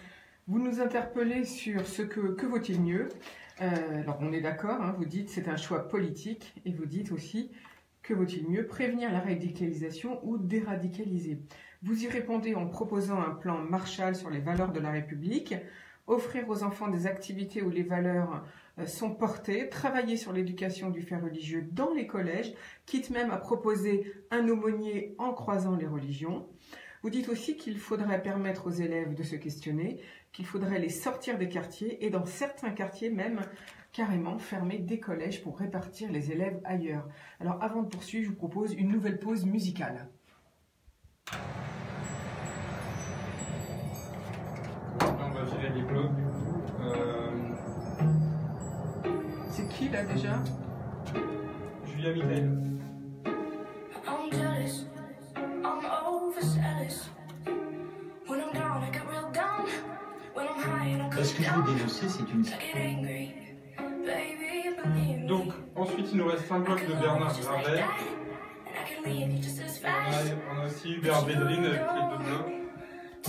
Vous nous interpellez sur ce que vaut-il mieux. Alors on est d'accord, hein, vous dites c'est un choix politique, et vous dites aussi que vaut-il mieux, prévenir la radicalisation ou déradicaliser. Vous y répondez en proposant un plan Marshall sur les valeurs de la République, offrir aux enfants des activités où les valeurs sont portées, travailler sur l'éducation du fait religieux dans les collèges, quitte même à proposer un aumônier en croisant les religions. Vous dites aussi qu'il faudrait permettre aux élèves de se questionner, qu'il faudrait les sortir des quartiers et dans certains quartiers même carrément fermer des collèges pour répartir les élèves ailleurs. Alors avant de poursuivre, je vous propose une nouvelle pause musicale. Là, on va virer les blocs. C'est qui là déjà? Julia Michael. Ce que je veux dénoncer, c'est une... Donc, ensuite, il nous reste un bloc de Bernard Ravet. On a aussi Hubert Védrine avec les 2 blocs.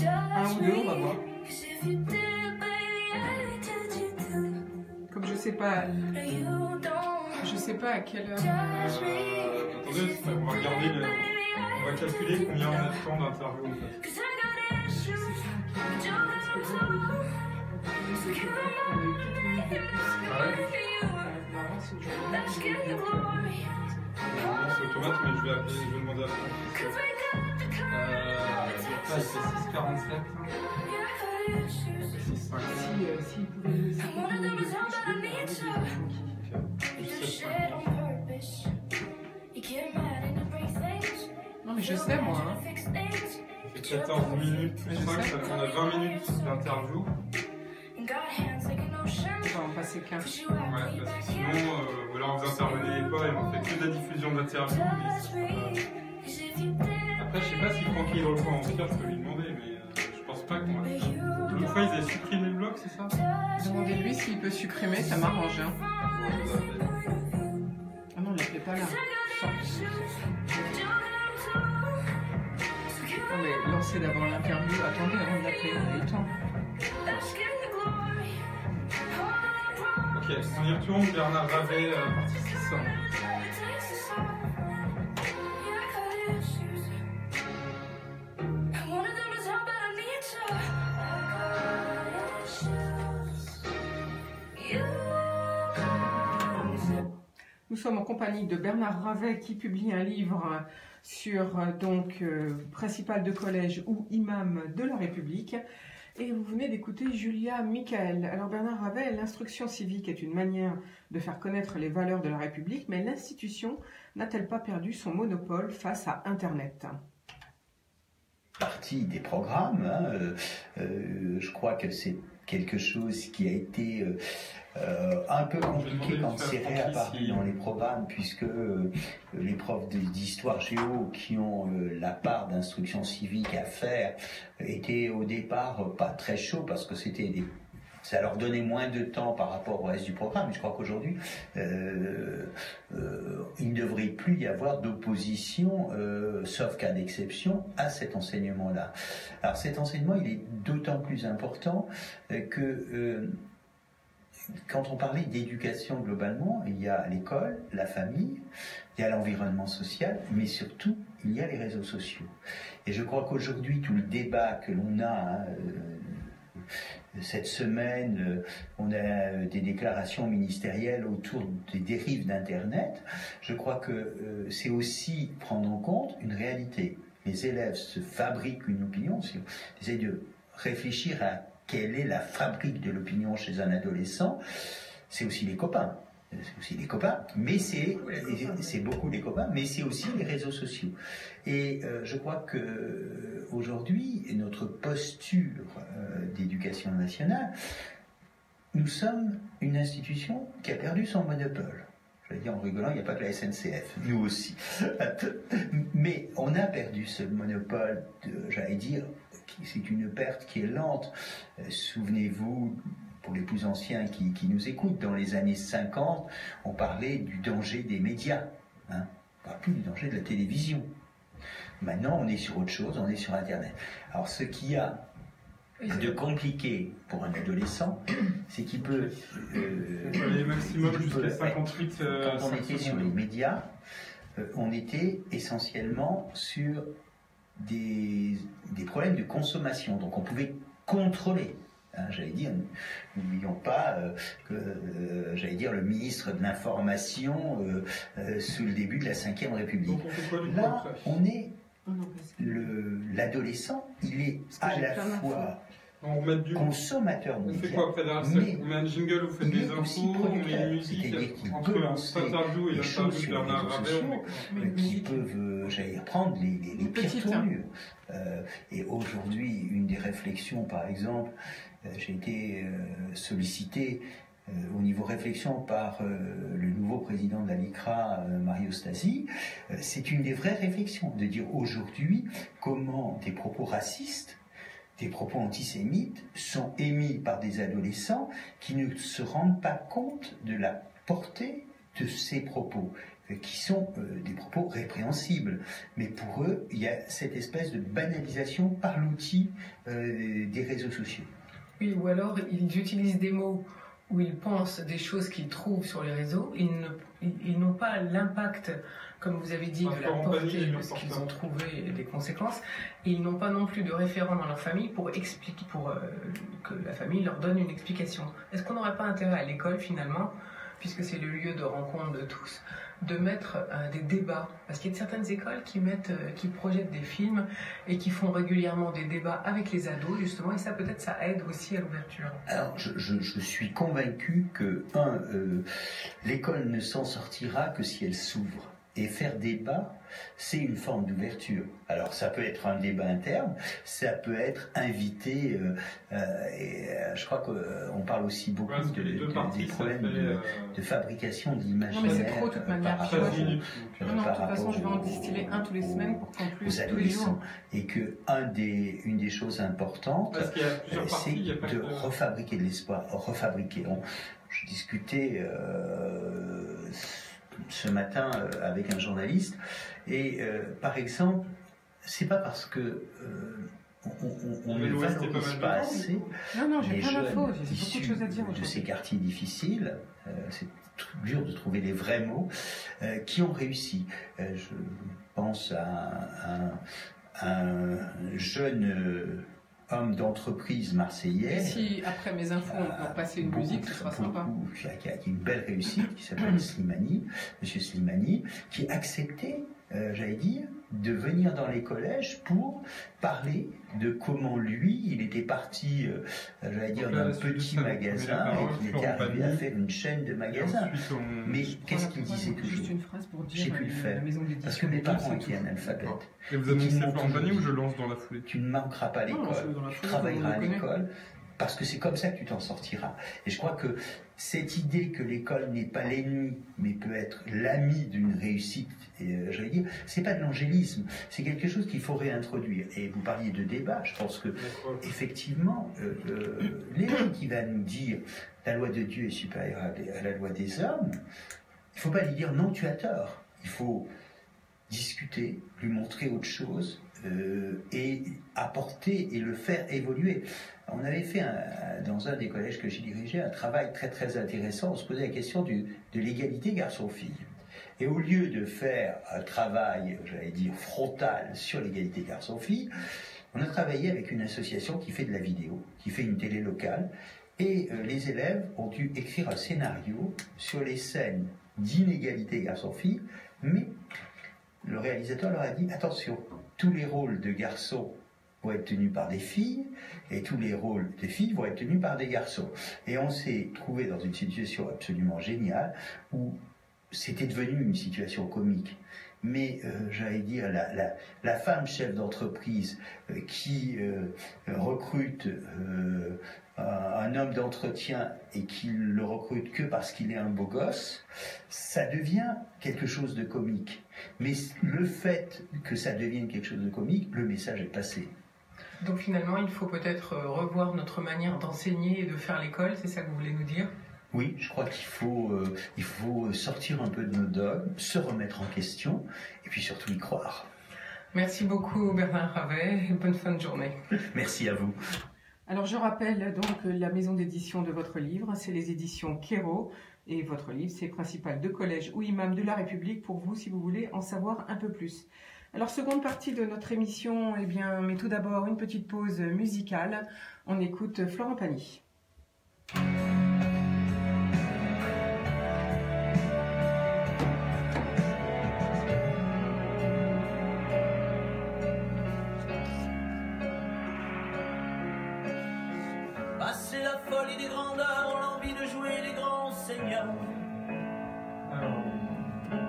Un ou deux, on va voir. Comme je sais pas à quelle heure. Attendez, on va regarder, on va calculer combien on a de temps d'interview en fait. C'est automate, mais je vais demander à Franck. Là, il fait 6,47. 6,5. S'il pouvait le Non mais je sais moi. Hein. Il fait 14 minutes, Mais je 5, sais. on a 20 minutes d'interview. On va en passer qu'un. Ouais, parce que sinon, voilà, vous intervenez pas et on fait que de la diffusion d'interviews. Après, je sais pas si Francky est dans le coin entier, je peux lui demander, mais je pense pas qu'on va. L'autre fois, ils avaient supprimé le blog, c'est ça? Demandez-lui s'il peut supprimer, ça m'arrange. Hein. Ah non, il n'est pas là. Non mais lancez d'abord l'interview, attendez avant de l'appeler, on a le temps. Ok, on y retourne, Bernard Ravet, partie 600. Nous sommes en compagnie de Bernard Ravet qui publie un livre sur principal de collège ou imam de la République. Et vous venez d'écouter Julia Michael. Alors Bernard Ravet, l'instruction civique est une manière de faire connaître les valeurs de la République, mais l'institution n'a-t-elle pas perdu son monopole face à Internet ? Partie des programmes, hein, je crois que c'est quelque chose qui a été un peu compliqué quand c'est réapparu dans les programmes, puisque les profs d'histoire géo qui ont la part d'instruction civique à faire étaient au départ pas très chauds parce que ça leur donnait moins de temps par rapport au reste du programme. Mais je crois qu'aujourd'hui, il ne devrait plus y avoir d'opposition, sauf cas d'exception, à cet enseignement-là. Alors cet enseignement, il est d'autant plus important que quand on parlait d'éducation globalement, il y a l'école, la famille, il y a l'environnement social, mais surtout, il y a les réseaux sociaux. Et je crois qu'aujourd'hui, tout le débat que l'on a... cette semaine, on a des déclarations ministérielles autour des dérives d'Internet. Je crois que c'est aussi prendre en compte une réalité. Les élèves se fabriquent une opinion. Si on essaie de réfléchir à quelle est la fabrique de l'opinion chez un adolescent, c'est aussi les copains. C'est aussi les copains, mais c'est beaucoup les copains, mais c'est aussi les réseaux sociaux. Et je crois que aujourd'hui, notre posture d'éducation nationale, nous sommes une institution qui a perdu son monopole. Je vais dire en rigolant, il n'y a pas que la SNCF, nous aussi. Mais on a perdu ce monopole, j'allais dire, c'est une perte qui est lente. Souvenez-vous, pour les plus anciens qui nous écoutent, dans les années 50, on parlait du danger des médias. Hein. On ne parle plus du danger de la télévision. Maintenant, on est sur autre chose, on est sur Internet. Alors, ce qu'il y a de compliqué pour un adolescent, c'est qu'il peut... les maximum jusqu'à 58... quand on était sur les médias, on était essentiellement sur des problèmes de consommation. Donc, on pouvait contrôler. Hein, j'allais dire, n'oublions pas que, j'allais dire, le ministre de l'Information sous le début de la Ve République. Là, on est l'adolescent, il est à la fois consommateur de médias, on fait quoi après derrière ça? On met un jingle, vous faites des infos, on met une musique. C'est-à-dire qu'il peut lancer des choses sur les réseaux sociaux qui peuvent, j'allais dire, prendre les pires tournures. Et aujourd'hui, une des réflexions, par exemple, j'ai été sollicité au niveau réflexion par le nouveau président de la LICRA, Mario Stasi. C'est une des vraies réflexions, de dire aujourd'hui comment des propos racistes, des propos antisémites sont émis par des adolescents qui ne se rendent pas compte de la portée de ces propos, qui sont des propos répréhensibles. Mais pour eux, il y a cette espèce de banalisation par l'outil des réseaux sociaux. Oui, ou alors ils utilisent des mots où ils pensent des choses qu'ils trouvent sur les réseaux. Ils n'ont pas l'impact, comme vous avez dit, de la portée de ce qu'ils ont trouvé et des conséquences. Et ils n'ont pas non plus de référent dans leur famille pour expliquer, que la famille leur donne une explication. Est-ce qu'on n'aurait pas intérêt à l'école finalement, puisque c'est le lieu de rencontre de tous, de mettre des débats, parce qu'il y a certaines écoles qui projettent des films et qui font régulièrement des débats avec les ados justement, et ça peut-être ça aide aussi à l'ouverture. Alors je suis convaincu que l'école ne s'en sortira que si elle s'ouvre. Et faire débat, c'est une forme d'ouverture. Alors ça peut être un débat interne, ça peut être invité, je crois qu'on parle aussi beaucoup des problèmes de fabrication de l'imaginaire. Non mais c'est trop de toute manière. De toute façon je vais en distiller un tous les semaines pour qu'en plus tous les jours. Et que une des choses importantes, c'est de refabriquer de l'espoir, Je discutais ce matin avec un journaliste et par exemple c'est pas parce que on ne valorise pas assez les jeunes issus de ces quartiers difficiles, c'est dur de trouver les vrais mots, qui ont réussi. Je pense à un jeune homme d'entreprise marseillais. Si après mes infos on peut passer une musique, ce sera sympa. Qui a une belle réussite, qui s'appelle Slimani, Monsieur Slimani, qui acceptait, j'allais dire, de venir dans les collèges pour parler de comment lui, il était parti, j'allais dire, d'un petit magasin et qu'il était arrivé à faire une chaîne de magasins. Mais qu'est-ce qu'il disait toujours? Juste une phrase pour dire, j'ai pu le faire, parce que mes parents étaient analphabètes. Et vous annoncez Florent Pagny ou je lance dans la foulée? Tu ne manqueras pas à l'école, tu travailleras à l'école, parce que c'est comme ça que tu t'en sortiras. Et je crois que cette idée que l'école n'est pas l'ennemi, mais peut être l'ami d'une réussite, j'allais dire, c'est pas de l'angélisme, c'est quelque chose qu'il faut réintroduire. Et vous parliez de débat, je pense que effectivement, l'élève qui va nous dire la loi de Dieu est supérieure à la loi des hommes, il ne faut pas lui dire non, tu as tort. Il faut discuter, lui montrer autre chose et apporter et le faire évoluer. On avait fait dans un des collèges que j'ai dirigé un travail très très intéressant. On se posait la question de l'égalité garçon-fille. Et au lieu de faire un travail, j'allais dire, frontal sur l'égalité garçon-fille, on a travaillé avec une association qui fait de la vidéo, qui fait une télé locale, et les élèves ont dû écrire un scénario sur les scènes d'inégalité garçon-fille, mais le réalisateur leur a dit, attention, tous les rôles de garçons vont être tenus par des filles, et tous les rôles de filles vont être tenus par des garçons. Et on s'est trouvé dans une situation absolument géniale, où c'était devenu une situation comique. Mais j'allais dire, la femme chef d'entreprise qui recrute un homme d'entretien et qui le recrute que parce qu'il est un beau gosse, ça devient quelque chose de comique. Mais le fait que ça devienne quelque chose de comique, le message est passé. Donc finalement, il faut peut-être revoir notre manière d'enseigner et de faire l'école, c'est ça que vous voulez nous dire ? Oui, je crois qu'il faut sortir un peu de nos dogmes, se remettre en question, et puis surtout y croire. Merci beaucoup Bernard Ravet, et bonne fin de journée. Merci à vous. Alors je rappelle donc la maison d'édition de votre livre, c'est les éditions Kéro, et votre livre c'est Principal de collège ou imam de la République pour vous si vous voulez en savoir un peu plus. Alors seconde partie de notre émission, eh bien, mais tout d'abord une petite pause musicale, on écoute Florent Pagny. Passer la folie des grandeurs, l'envie de jouer les grands seigneurs.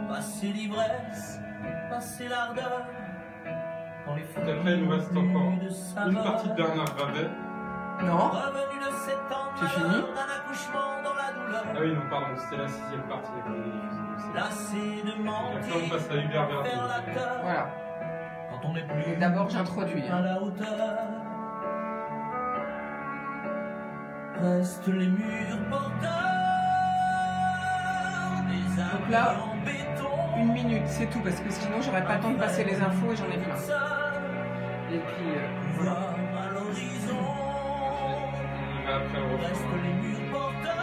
Passer l'ivresse, passer l'ardeur. Dans les fous. Après, il nous reste encore une partie de Bernard Ravet. Non. C'est fini. Ah oui, non, pardon, c'était la 6e partie. Lassé de mentir. Après, on passe à Hubert Verdier. Voilà. Quand on n'est plus. D'abord, j'introduis. À la hauteur. Restent les murs porteurs. Donc là, 1 minute, c'est tout, parce que sinon j'aurais pas le temps de passer les infos et j'en ai plein. Et puis, voilà. À l'horizon. Restent les murs porteurs.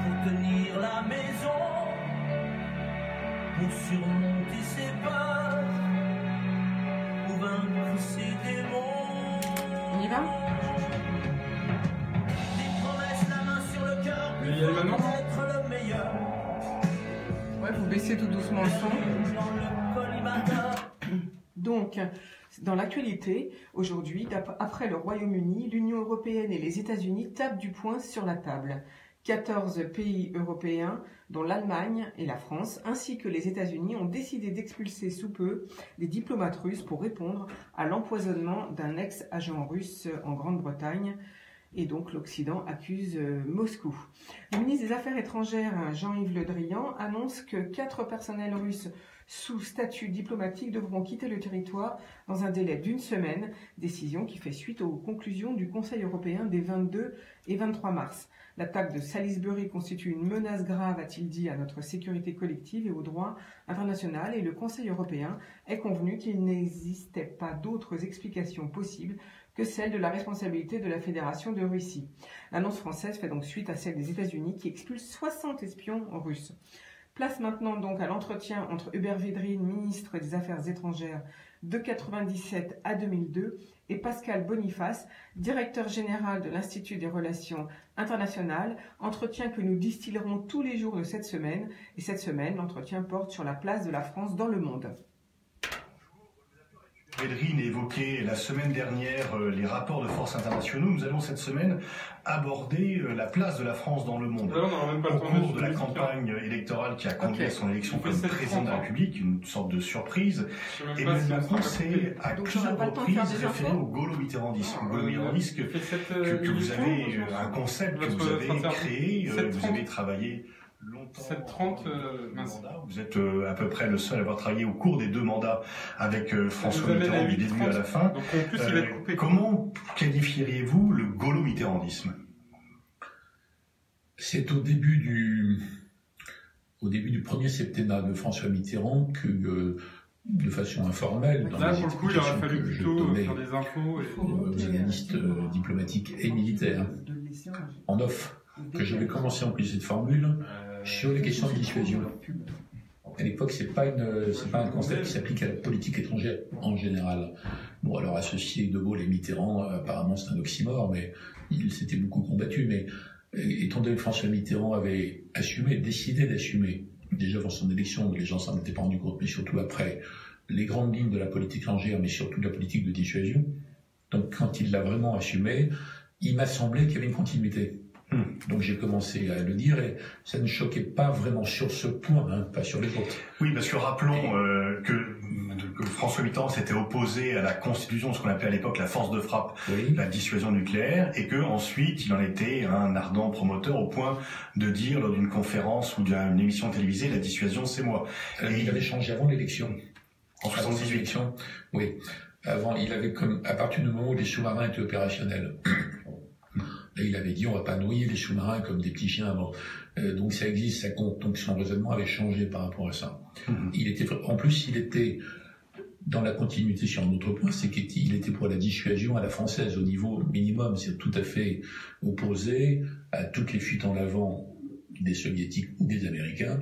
Pour tenir la maison. Pour surmonter ses peurs. Pour vaincre ses démons. On y va ? Mais il y a maintenant. Ouais, vous baissez tout doucement le son. Donc, dans l'actualité, aujourd'hui, après le Royaume-Uni, l'Union européenne et les États-Unis tapent du poing sur la table. 14 pays européens, dont l'Allemagne et la France, ainsi que les États-Unis, ont décidé d'expulser sous peu des diplomates russes pour répondre à l'empoisonnement d'un ex-agent russe en Grande-Bretagne. Et donc l'Occident accuse Moscou. Le ministre des Affaires étrangères, Jean-Yves Le Drian, annonce que 4 personnels russes sous statut diplomatique devront quitter le territoire dans un délai d'1 semaine, décision qui fait suite aux conclusions du Conseil européen des 22 et 23 mars. L'attaque de Salisbury constitue une menace grave, a-t-il dit, à notre sécurité collective et au droit international, et le Conseil européen est convenu qu'il n'existait pas d'autres explications possibles que celle de la responsabilité de la Fédération de Russie. L'annonce française fait donc suite à celle des États-Unis qui expulsent 60 espions russes. Place maintenant donc à l'entretien entre Hubert Védrine, ministre des Affaires étrangères de 1997 à 2002, et Pascal Boniface, directeur général de l'Institut des Relations internationales, entretien que nous distillerons tous les jours de cette semaine. Et cette semaine, l'entretien porte sur la place de la France dans le monde. Védrine évoquait la semaine dernière les rapports de force internationaux. Nous allons cette semaine aborder la place de la France dans le monde. Au cours de la campagne électorale qui a conduit à son élection comme président de la République, une sorte de surprise, Emmanuel Macron s'est à plusieurs reprises référé au gaulo-mitterrandisme. Que vous avez un concept que vous avez créé, vous avez travaillé longtemps. 7-30, vous êtes à peu près le seul à avoir travaillé au cours des 2 mandats avec François Mitterrand du début à la fin. Donc, en plus, il va être coupé. Comment qualifieriez-vous le gaulo-mitterrandisme? C'est au début du premier septennat de François Mitterrand que, de façon informelle, dans là, les pour le coup, il aurait fallu que je plutôt donnais faire des infos aux analystes diplomatiques et militaires en off, que j'avais commencé à employer cette formule sur les questions de dissuasion. À l'époque, c'est pas un concept qui s'applique à la politique étrangère en général. Bon, alors associer De Gaulle et Mitterrand, apparemment c'est un oxymore, mais il s'était beaucoup combattu. Mais étant donné que François Mitterrand avait décidé d'assumer, déjà avant son élection, les gens s'en étaient pas rendus compte, mais surtout après, les grandes lignes de la politique étrangère, mais surtout de la politique de dissuasion. Donc quand il l'a vraiment assumé, il m'a semblé qu'il y avait une continuité. Donc j'ai commencé à le dire et ça ne choquait pas vraiment sur ce point, hein, pas sur les autres. Oui, parce que rappelons que François Mitterrand s'était opposé à la constitution de ce qu'on appelait à l'époque la force de frappe, oui, la dissuasion nucléaire, et que ensuite il en était un ardent promoteur au point de dire lors d'une conférence ou d'une émission télévisée, la dissuasion c'est moi. Et il avait changé avant l'élection. En 78. Oui. Avant, il avait à partir du moment où les sous-marins étaient opérationnels. Et il avait dit on va pas noyer les sous-marins comme des petits chiens avant. Donc ça existe, ça compte. Donc son raisonnement avait changé par rapport à ça. En plus, il était dans la continuité sur un autre point, c'est qu'il était pour la dissuasion à la française au niveau minimum. C'est tout à fait opposé à toutes les fuites en avant des soviétiques ou des américains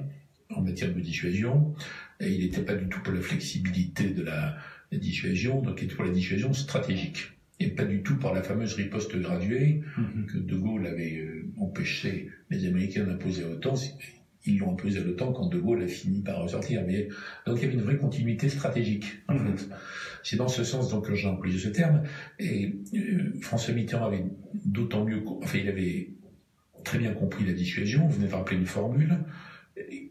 en matière de dissuasion. Et il n'était pas du tout pour la flexibilité de la dissuasion, donc il était pour la dissuasion stratégique. Et pas du tout par la fameuse riposte graduée que De Gaulle avait empêché les Américains d'imposer à l'OTAN. Ils l'ont imposé à l'OTAN quand De Gaulle a fini par ressortir. Mais, donc il y avait une vraie continuité stratégique, en fait. C'est dans ce sens donc, que j'ai employé ce terme. Et François Mitterrand avait d'autant mieux... Enfin, il avait très bien compris la dissuasion. Vous venez de rappeler une formule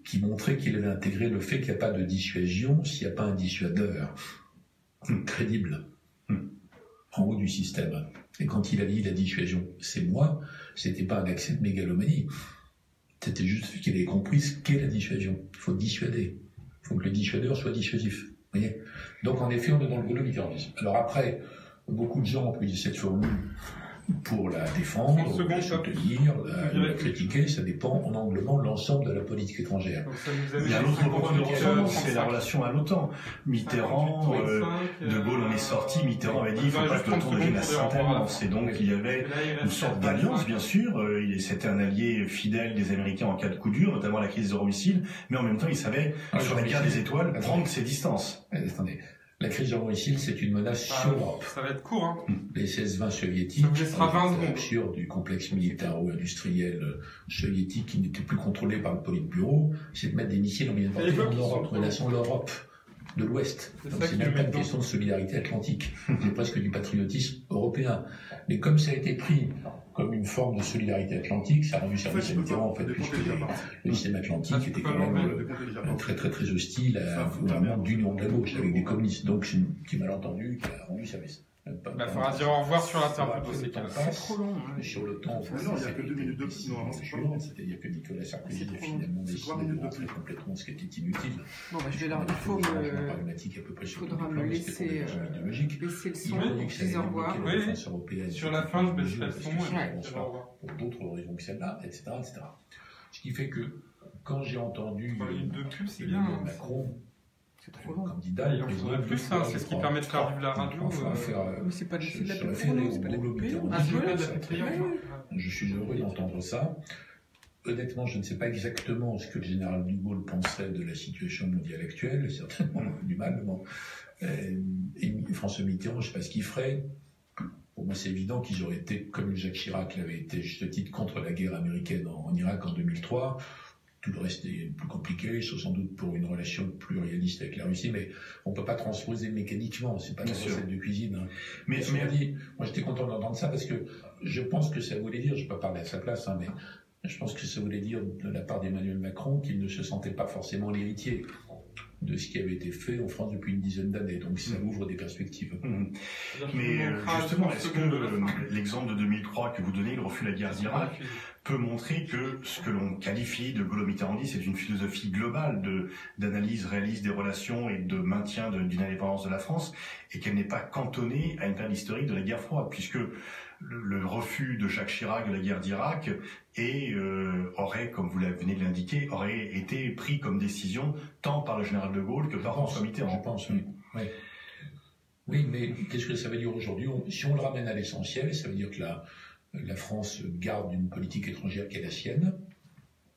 qui montrait qu'il avait intégré le fait qu'il n'y a pas de dissuasion s'il n'y a pas un dissuadeur crédible en haut du système. Et quand il a dit la dissuasion, c'est moi, c'était pas un accès de mégalomanie. C'était juste qu'il avait compris ce qu'est la dissuasion. Il faut dissuader. Il faut que le dissuadeur soit dissuasif. Vous voyez ? Donc en effet, on est dans le gaulo-mitterrandisme. Alors après, beaucoup de gens ont employé cette formule pour la défendre, la soutenir, la critiquer, ça dépend en englobant l'ensemble de la politique étrangère. Il y a un autre point de l'ensemble, c'est la relation à l'OTAN. Mitterrand, De Gaulle en est sorti, Mitterrand avait dit il ne faut pas que l'OTAN devienne la Sainte-Alliance. Et donc il y avait une sorte d'alliance, bien sûr. C'était un allié fidèle des Américains en cas de coup dur, notamment la crise des euromissiles, mais en même temps il savait, sur la guerre des étoiles, prendre ses distances. Attendez. La crise euromissile, c'est une menace sur l'Europe. Ça va être court, hein. Les 16-20 soviétiques, sur du complexe militaro-industriel soviétique qui n'était plus contrôlé par le Politburo, c'est de mettre des missiles en Europe. L'Europe, menaçant l'Europe. de l'Ouest. Donc c'est même pas une question de solidarité atlantique, c'est presque du patriotisme européen. Mais comme ça a été pris comme une forme de solidarité atlantique, ça a rendu service à Mitterrand en fait, puisque le système atlantique était quand même très très très hostile au mouvement d'union de la gauche avec des communistes. Donc c'est un petit malentendu qui a rendu service. Il faudra dire au revoir sur l'interview dans ces cas-là. C'est trop long. Sur le temps, il n'y a que 2 minutes de plus. C'est-à-dire que Nicolas Sarkozy a finalement décidé de rentrer complètement, ce qui était inutile. Bon, je vais leur il faudra me laisser le son, dire au revoir. Oui, sur la fin, je baisserai le son et pour d'autres raisons que celle-là, etc., etc. Ce qui fait que quand j'ai entendu Emmanuel Macron, candidat, il en faudrait plus, ça, c'est ce qui permet de faire vivre la radio. Mais c'est pas de la Je suis heureux d'entendre ça. Honnêtement, je ne sais pas exactement ce que le général de Gaulle pensait de la situation mondiale actuelle, certainement du mal. Et François Mitterrand, je ne sais pas ce qu'il ferait. Pour moi, c'est évident qu'ils auraient été, comme Jacques Chirac l'avait été, juste titre, contre la guerre américaine en Irak en 2003. Tout le reste est plus compliqué, sans doute pour une relation plus réaliste avec la Russie, mais on ne peut pas transposer mécaniquement, c'est pas la recette de cuisine. Hein. Mais moi j'étais content d'entendre ça parce que je pense que ça voulait dire, je ne vais pas parler à sa place, mais je pense que ça voulait dire de la part d'Emmanuel Macron qu'il ne se sentait pas forcément l'héritier de ce qui avait été fait en France depuis une dizaine d'années. Donc ça ouvre des perspectives. Mais justement, est-ce que l'exemple de 2003 que vous donnez, le refus de la guerre d'Irak, peut montrer que ce que l'on qualifie de gaulo-mitterrandisme, c'est une philosophie globale d'analyse réaliste des relations et de maintien d'une indépendance de la France, et qu'elle n'est pas cantonnée à une période historique de la guerre froide, puisque le refus de Jacques Chirac de la guerre d'Irak aurait, comme vous venez de l'indiquer, aurait été pris comme décision tant par le général de Gaulle que par François Mitterrand. Je pense, oui. Oui, mais qu'est-ce que ça veut dire aujourd'hui? Si on le ramène à l'essentiel, ça veut dire que la France garde une politique étrangère qui est la sienne,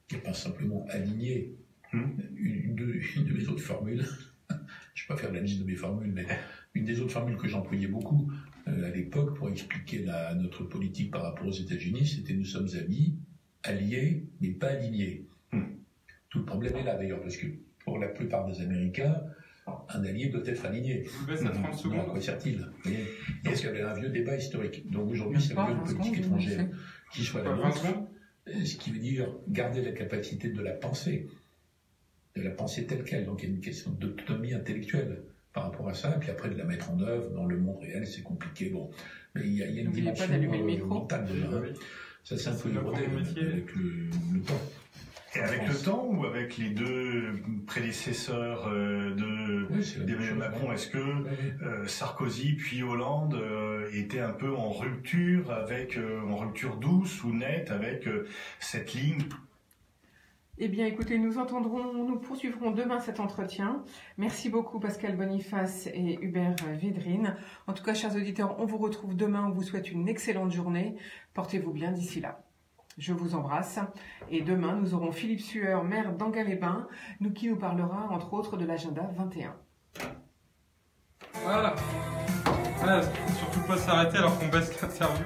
qui n'est pas simplement alignée. Une de mes autres formules, je ne vais pas faire la liste de mes formules, mais une des autres formules que j'employais beaucoup à l'époque pour expliquer notre politique par rapport aux États-Unis, c'était nous sommes amis, alliés, mais pas alignés. Tout le problème est là d'ailleurs, parce que pour la plupart des Américains, un allié doit être aligné. Je vous baisse à 30 secondes. À quoi sert-il? Donc il y avait un vieux débat historique. Donc aujourd'hui, ça veut dire une politique étrangère qui soit la nôtre, ce qui veut dire garder la capacité de la penser telle qu'elle. Donc il y a une question d'autonomie intellectuelle par rapport à ça, et puis après de la mettre en œuvre dans le monde réel, c'est compliqué. Bon, mais il y a une dimension mentale de ça c'est un peu érodé avec le temps. Et avec le temps ou avec les deux prédécesseurs d'Emmanuel Macron, est-ce que Sarkozy puis Hollande étaient un peu en rupture douce ou nette avec cette ligne? Eh bien, écoutez, nous poursuivrons demain cet entretien. Merci beaucoup Pascal Boniface et Hubert Védrine. En tout cas, chers auditeurs, on vous retrouve demain. On vous souhaite une excellente journée. Portez-vous bien d'ici là. Je vous embrasse. Et demain, nous aurons Philippe Sueur, maire d'Angers-les-Bains, qui nous parlera, entre autres, de l'agenda 21. Voilà. Surtout pas s'arrêter alors qu'on baisse l'interview.